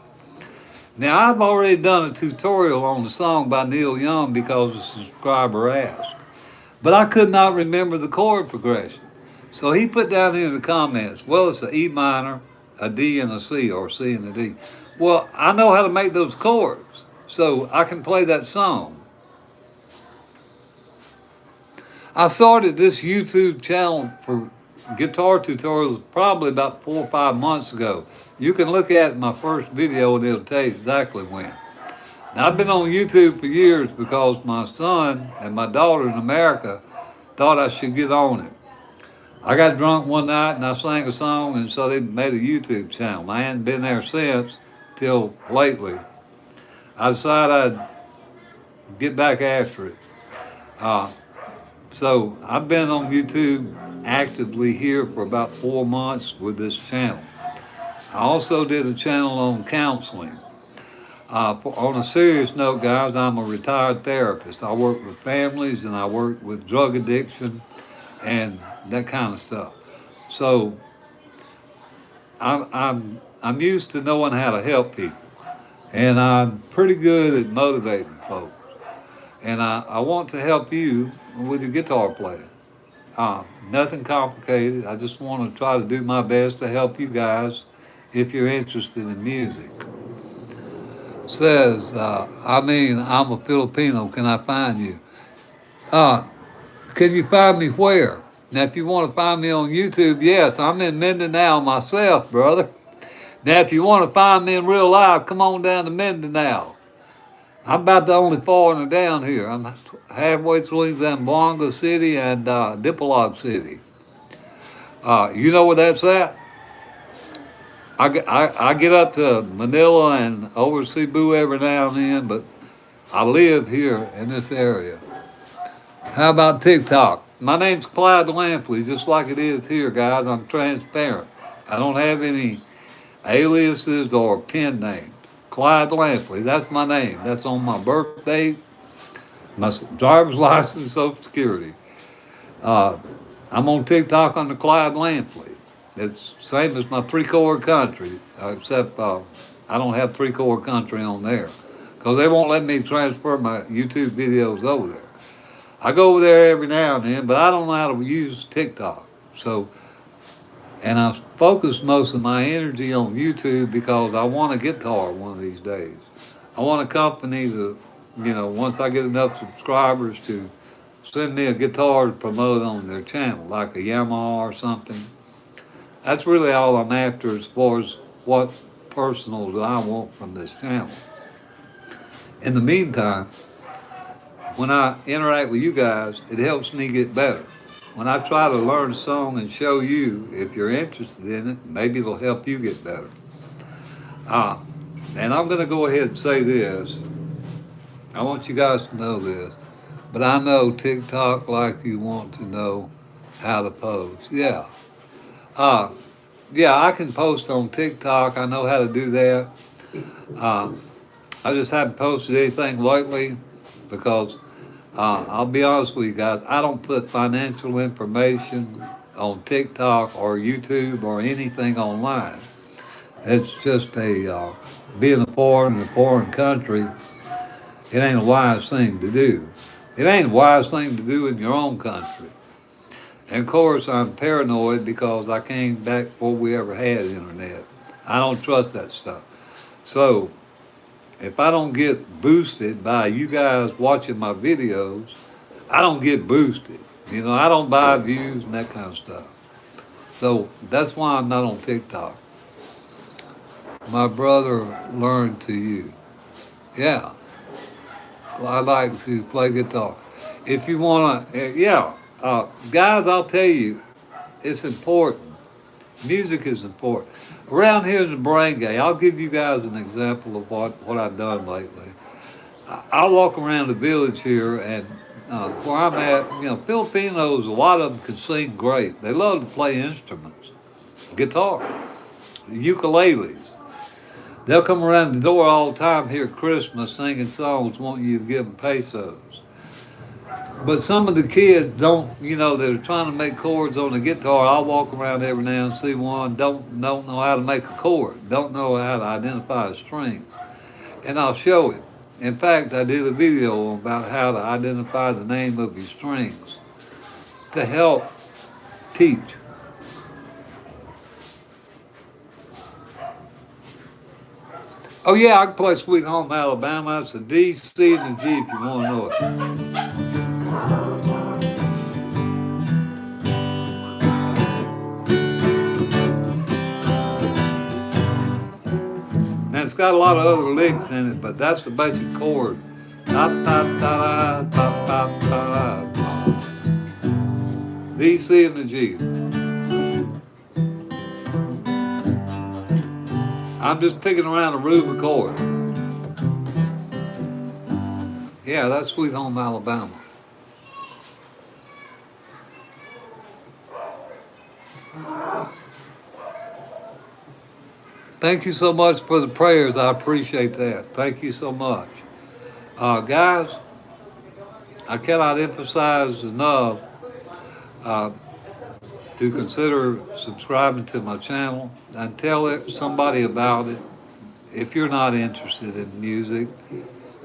Now, I've already done a tutorial on the song by Neil Young because a subscriber asked. But I could not remember the chord progression. So he put down here in the comments, well, it's an E minor, a D and a C, or C and a D. Well, I know how to make those chords, so I can play that song. I started this YouTube channel guitar tutorials probably about 4 or 5 months ago. You can look at my first video and it'll tell you exactly when. Now, I've been on YouTube for years because my son and my daughter in America thought I should get on it. I got drunk one night and I sang a song, and so they made a YouTube channel. I hadn't been there since till lately. I decided I'd get back after it. Uh, so I've been on YouTube actively here for about 4 months with this channel. I also did a channel on counseling. On a serious note, guys, I'm a retired therapist. I work with families and I work with drug addiction and that kind of stuff. So I'm used to knowing how to help people, and I'm pretty good at motivating folks. And I want to help you with your guitar playing. Nothing complicated. I just want to try to do my best to help you guys if you're interested in music. Says, I'm a Filipino. Can I find you? Can you find me where? Now, if you want to find me on YouTube, yes, I'm in Mindanao myself, brother. Now, if you want to find me in real life, come on down to Mindanao. I'm about the only foreigner down here. I'm halfway between Zamboanga City and Dipolog City. You know where that's at? I get up to Manila and over Cebu every now and then, but I live here in this area. How about TikTok? My name's Clyde Lampley, just like it is here, guys. I'm transparent. I don't have any aliases or pen names. Clyde Lampley, that's my name. That's on my birth date, my driver's license, Social Security. I'm on TikTok under Clyde Lampley. It's same as my three-chord country, except I don't have three-chord country on there because they won't let me transfer my YouTube videos over there. I go over there every now and then, but I don't know how to use TikTok. And I focus most of my energy on YouTube because I want a guitar one of these days. I want a company to, once I get enough subscribers to send me a guitar to promote on their channel, like a Yamaha or something. That's really all I'm after as far as what personal that I want from this channel. In the meantime, when I interact with you guys, it helps me get better. When I try to learn a song and show you, if you're interested in it, maybe it'll help you get better. And I'm going to go ahead and say this. I want you guys to know this. But I know TikTok like you want to know how to post. Yeah. I can post on TikTok. I know how to do that. I just haven't posted anything lately because I'll be honest with you guys, I don't put financial information on TikTok or YouTube or anything online. It's just being a foreign country, it ain't a wise thing to do. It ain't a wise thing to do in your own country. And of course, I'm paranoid because I came back before we ever had internet. I don't trust that stuff. So, if I don't get boosted by you guys watching my videos, I don't get boosted. I don't buy views and that kind of stuff. So that's why I'm not on TikTok. My brother learned to you. Yeah. Well, I like to play guitar. If you want to, guys, I'll tell you, it's important. Music is important. Around here in the Brain Gay, I'll give you guys an example of what I've done lately. I walk around the village here, and where I'm at, Filipinos, a lot of them can sing great. They love to play instruments, guitar, ukuleles. They'll come around the door all the time here at Christmas singing songs, wanting you to give them pesos. But some of the kids don't, that are trying to make chords on the guitar. I'll walk around every now and see one, don't know how to make a chord, don't know how to identify a string. And I'll show it. In fact, I did a video about how to identify the name of your strings to help teach. Oh yeah, I can play Sweet Home Alabama. That's a D, C, and a G if you want to know it. got a lot of other licks in it, but that's the basic chord. Da, da, da, da, da, da, da, da. D, C, and the G. I'm just picking around a Reuben chord. Yeah, that's Sweet Home Alabama. Thank you so much for the prayers. I appreciate that. Thank you so much. Guys, I cannot emphasize enough uh, to consider subscribing to my channel and tell somebody about it. If you're not interested in music,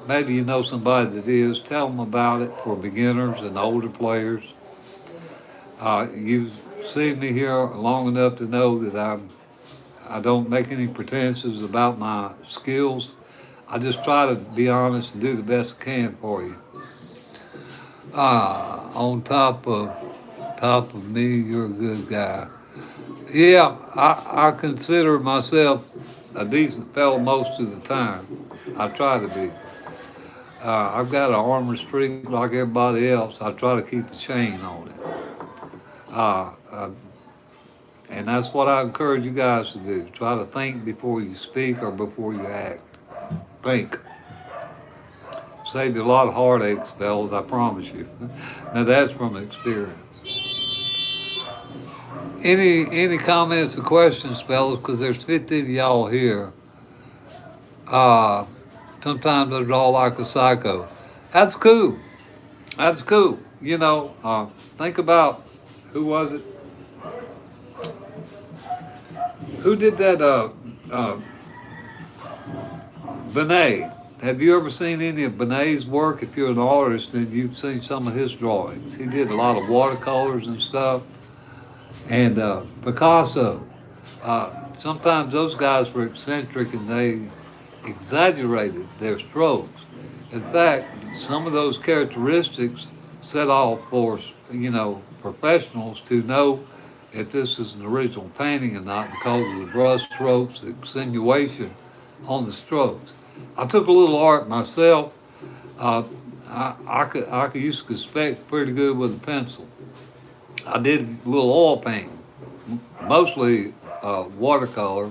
maybe you know somebody that is, tell them about it for beginners and older players. You've seen me here long enough to know that I don't make any pretensions about my skills. I just try to be honest and do the best I can for you. On top of me, you're a good guy. Yeah, I consider myself a decent fellow most of the time. I try to be. I've got an armor streak like everybody else. I try to keep a chain on it. And that's what I encourage you guys to do. Try to think before you speak or before you act. Think. Save you a lot of heartaches, fellas, I promise you. Now that's from experience. Any comments or questions, fellas? Because there's 50 of y'all here. Sometimes they're all like a psycho. That's cool. That's cool. You know, think about who was it? Who did that? Benet. Have you ever seen any of Benet's work? If you're an artist, then you've seen some of his drawings. He did a lot of watercolors and stuff. And Picasso. Sometimes those guys were eccentric and they exaggerated their strokes. In fact, some of those characteristics set off for, professionals to know if this is an original painting or not because of the brush strokes, the accentuation on the strokes. I took a little art myself. I used to sketch pretty good with a pencil. I did a little oil painting, mostly watercolor,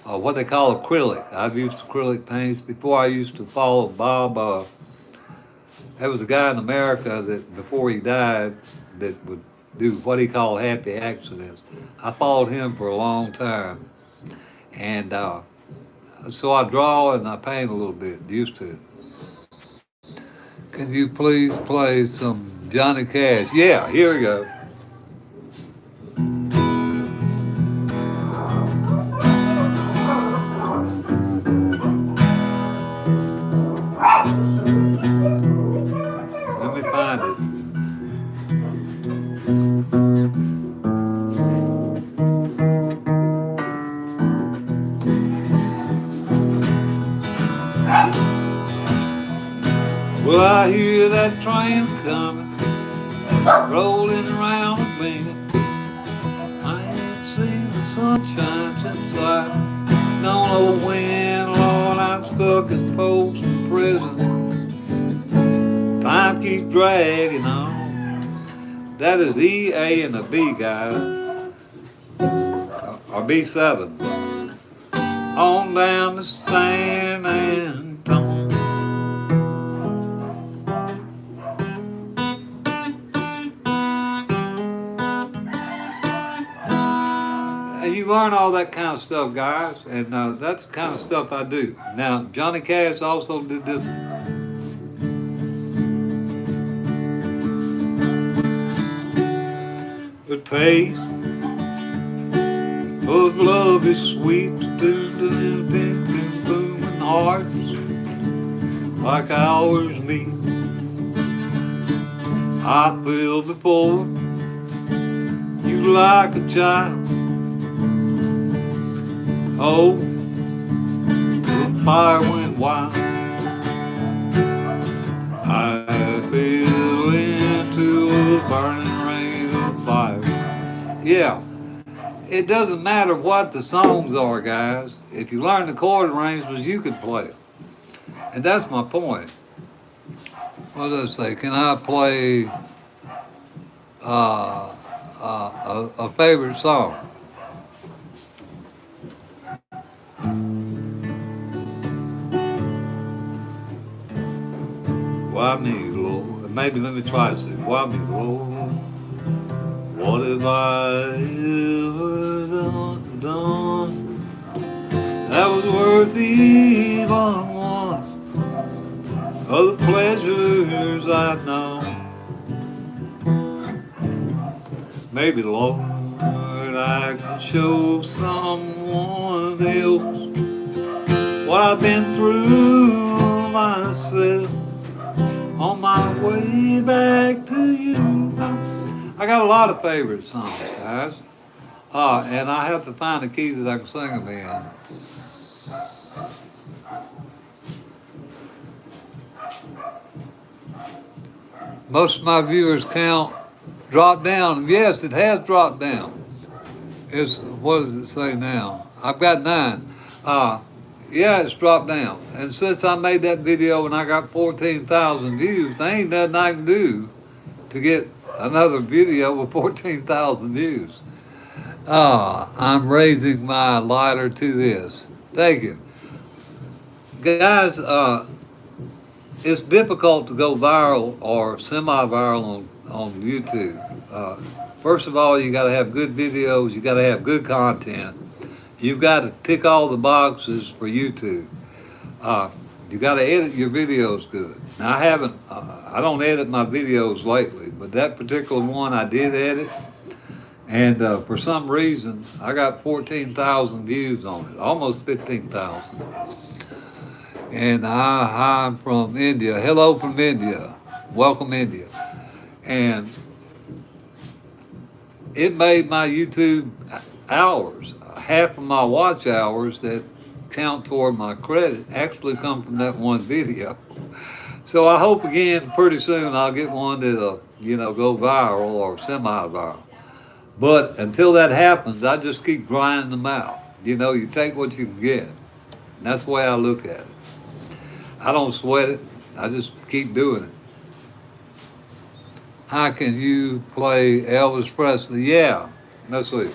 what they call acrylic. I've used acrylic paints before. I used to follow Bob. There was a guy in America that before he died that would do what he called happy accidents. I followed him for a long time, and so I draw and I paint a little bit. Used to. Can you please play some Johnny Cash? Yeah, here we go. Let me find it. Well, I hear that train coming, rolling around the bend. I ain't seen the sunshine since I don't know when. Lord, I'm stuck in Folsom Prison. Time keeps dragging on. That is E, A, and a B, guys. Or B7. On down to San Antonio. You learn all that kind of stuff, guys, and that's the kind of stuff I do. Now, Johnny Cash also did this. The taste of love is sweet, booming hearts like ours meet. I feel before you like a child. Oh, the fire went wild. I fell into a burning ring of fire. Yeah, it doesn't matter what the songs are, guys. If you learn the chord arrangements, you can play them. And that's my point. What does it say? Can I play a favorite song? Why me, Lord? Maybe let me try to say, why me, Lord? What have I ever done that was worth even one of the pleasures I've known? Maybe, Lord, I can show someone else what I've been through myself on my way back to you. I got a lot of favorite songs, guys. And I have to find a key that I can sing them in. Most of my viewers count dropped down. Yes, it has dropped down. What does it say now? I've got 9. Yeah, it's dropped down. And since I made that video and I got 14,000 views, there ain't nothing I can do to get another video with 14,000 views. I'm raising my lighter to this. Thank you. Guys, it's difficult to go viral or semi-viral on YouTube. First of all, you got to have good videos. You got to have good content. You've got to tick all the boxes for YouTube. You got to edit your videos good. Now, I don't edit my videos lately, but that particular one I did edit. And for some reason, I got 14,000 views on it, almost 15,000. And I'm from India. Hello from India. Welcome, India. And it made my YouTube hours, half of my watch hours that count toward my credit actually come from that one video. So I hope again pretty soon I'll get one that'll, go viral or semi-viral. But until that happens, I just keep grinding them out. You take what you can get. And that's the way I look at it. I don't sweat it. I just keep doing it. How can you play Elvis Presley? Yeah. Let's see.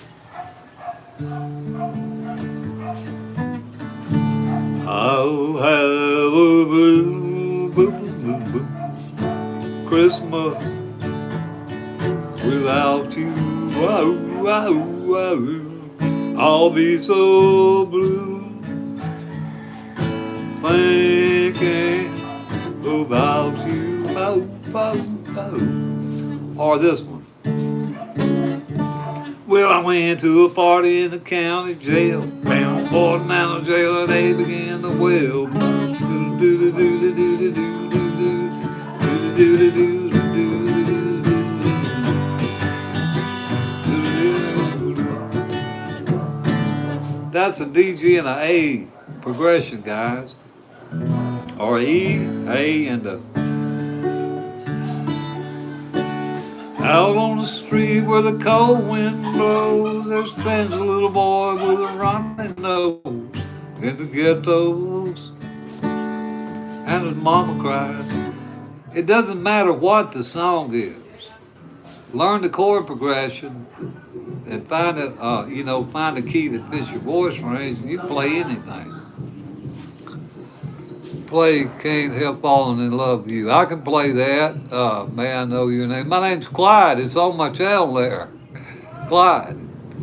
I'll have a blue, blue, blue, blue Christmas without you. Wow, wow, wow. I'll be so blue thinking about you. Wow, wow, wow. Or this one. Well, I went to a party in the county jail. Found Fort Manor jail and they began to wail. That's a D, G, and an A progression, guys. Or E, A, and a. Out on the street where the cold wind blows, there stands a little boy with a running nose in the ghettos, and his mama cries. It doesn't matter what the song is. Learn the chord progression and find it. Find a key that fits your voice range, and you can play anything. Play Can't Help Falling in Love with You. I can play that. May I know your name? My name's Clyde. It's on my channel there. Clyde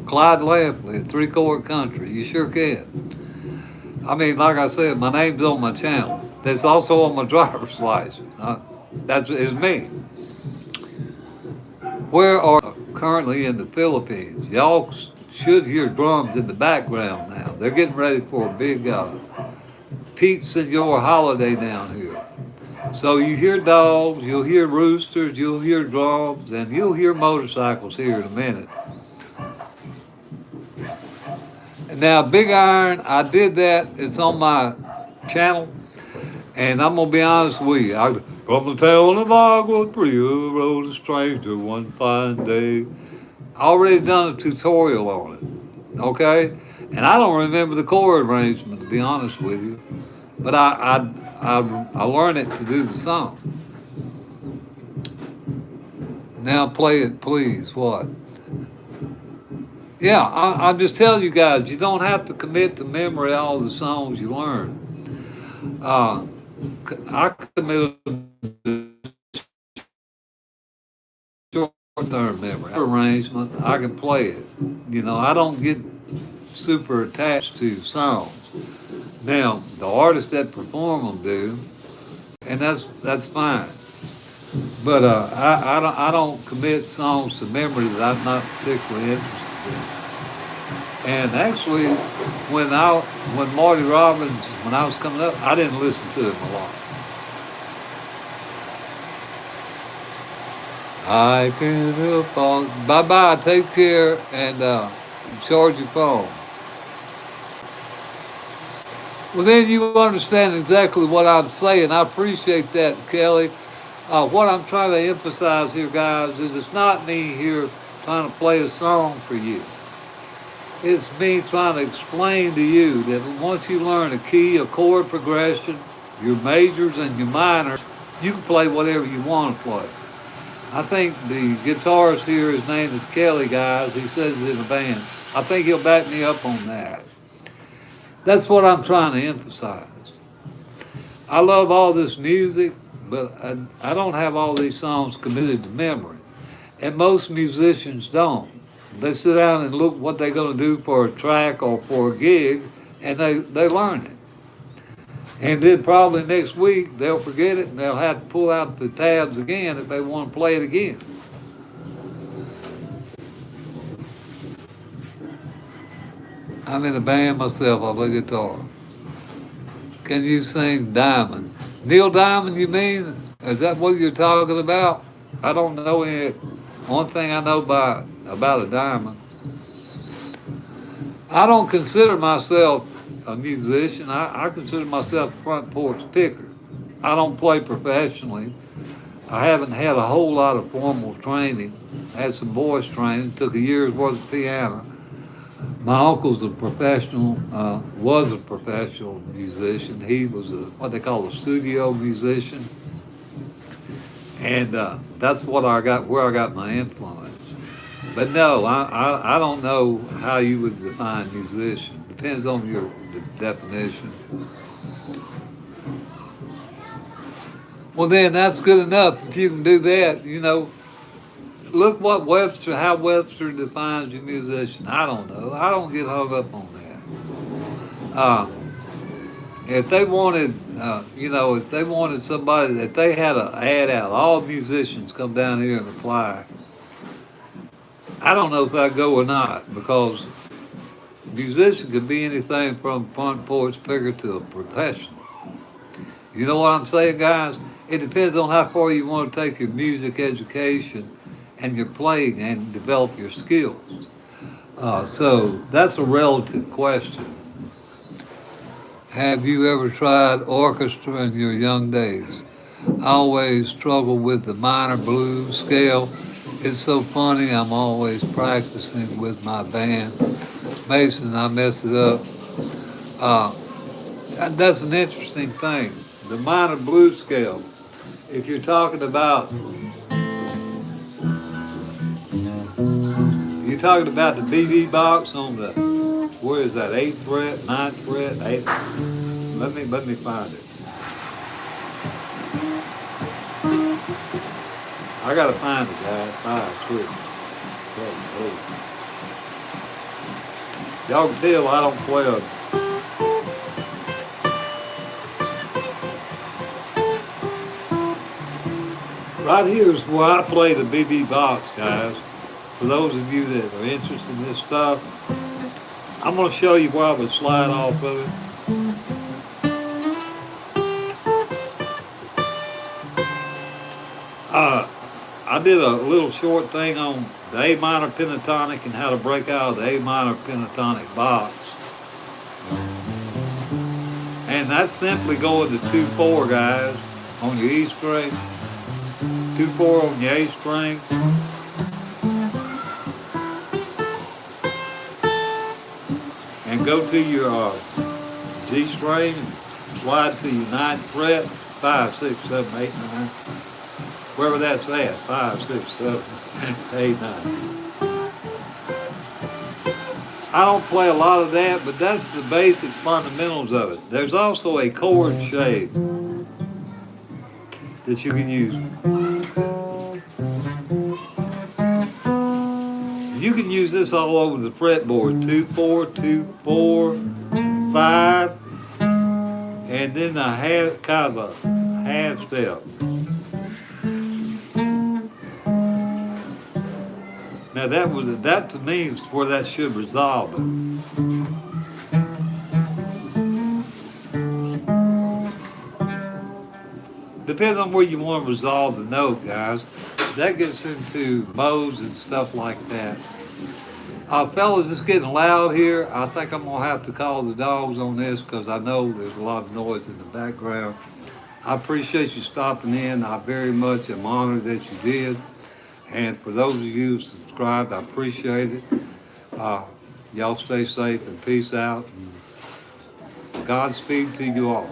Lampley, 3-chord country. You sure can. I mean, like I said, my name's on my channel. That's also on my driver's license. That's me. Where are currently in the Philippines? Y'all should hear drums in the background now. They're getting ready for a big Pete Senor holiday down here. So you hear dogs, you'll hear roosters, you'll hear drums, and you'll hear motorcycles here in a minute. And now Big Iron, I did that. It's on my channel. And I'm going to be honest with you. From the town of Agua Fria rode a stranger one fine day. I already done a tutorial on it. Okay, and I don't remember the chord arrangement to be honest with you, but I learned it to do the song. Now play it, please. What? Yeah, I'm just telling you guys, you don't have to commit to memory all the songs you learn. Uh, I committed short-term memory. Arrangement, I can play it. You know, I don't get super attached to songs. Now, the artists that perform them do, and that's fine. But I don't commit songs to memory that I'm not particularly interested in. And actually, when Marty Robbins, when I was coming up, I didn't listen to him a lot. I can help all. Bye bye. Take care and charge your phone. Well, then you understand exactly what I'm saying. I appreciate that, Kelly. What I'm trying to emphasize here, guys, is it's not me here trying to play a song for you. It's me trying to explain to you that once you learn a key, a chord progression, your majors and your minors, you can play whatever you want to play. I think the guitarist here, his name is Kelly, guys. He says he's in a band. I think he'll back me up on that. That's what I'm trying to emphasize. I love all this music, but I don't have all these songs committed to memory. And most musicians don't. They sit down and look what they're going to do for a track or for a gig, and they learn it. And then probably next week they'll forget it and they'll have to pull out the tabs again if they want to play it again. I'm in a band myself. I play guitar. Can you sing Diamond? Neil Diamond, you mean? Is that what you're talking about? I don't know any. One thing I know about a diamond. I don't consider myself a musician. I consider myself a front porch picker. I don't play professionally. I haven't had a whole lot of formal training. I had some voice training, took a year's worth of piano. My uncle's was a professional musician. He was what they call a studio musician, and that's what I got, where I got my influence. But no, I don't know how you would define musician. Depends on your definition. Well, then that's good enough. If you can do that, look what how Webster defines a musician. I don't know. I don't get hung up on that. If they wanted, if they wanted somebody, that they had an ad out, all musicians come down here and apply. I don't know if I go or not because musician could be anything from front porch picker to a professional. You know what I'm saying, guys? It depends on how far you want to take your music education and your playing and develop your skills. So that's a relative question. Have you ever tried orchestra in your young days? I always struggle with the minor blues scale. It's so funny. I'm always practicing with my band. Mason, I messed it up. Uh, that's an interesting thing. The minor blues scale. If you're talking about the BB box on the, where is that, 8th fret, 9th fret, 8th. Let me find it. I gotta find it, guys. 5, 6, 7, 8. Y'all can tell I don't play a. Right here is where I play the BB box, guys. For those of you that are interested in this stuff, I'm going to show you where I would slide off of it. I did a little short thing on the A minor pentatonic and how to break out of the A minor pentatonic box. And that's simply going to 2-4, guys, on your E string, 2-4 on your A string. and go to your G string and slide to your 9th fret, 5, 6, 7, 8, 9. Wherever that's at, 5, 6, 7, 8, 9. I don't play a lot of that, but that's the basic fundamentals of it. There's also a chord shape that you can use. You can use this all over the fretboard, 2, 4, 2, 4, 5, and then a half, kind of a half step. Now that to me is where that should resolve it. Depends on where you want to resolve the note, guys. That gets into modes and stuff like that. Fellas, it's getting loud here. I think I'm gonna have to call the dogs on this because I know there's a lot of noise in the background. I appreciate you stopping in. I very much am honored that you did. And for those of you who subscribed, I appreciate it. Y'all stay safe and peace out. And Godspeed to you all.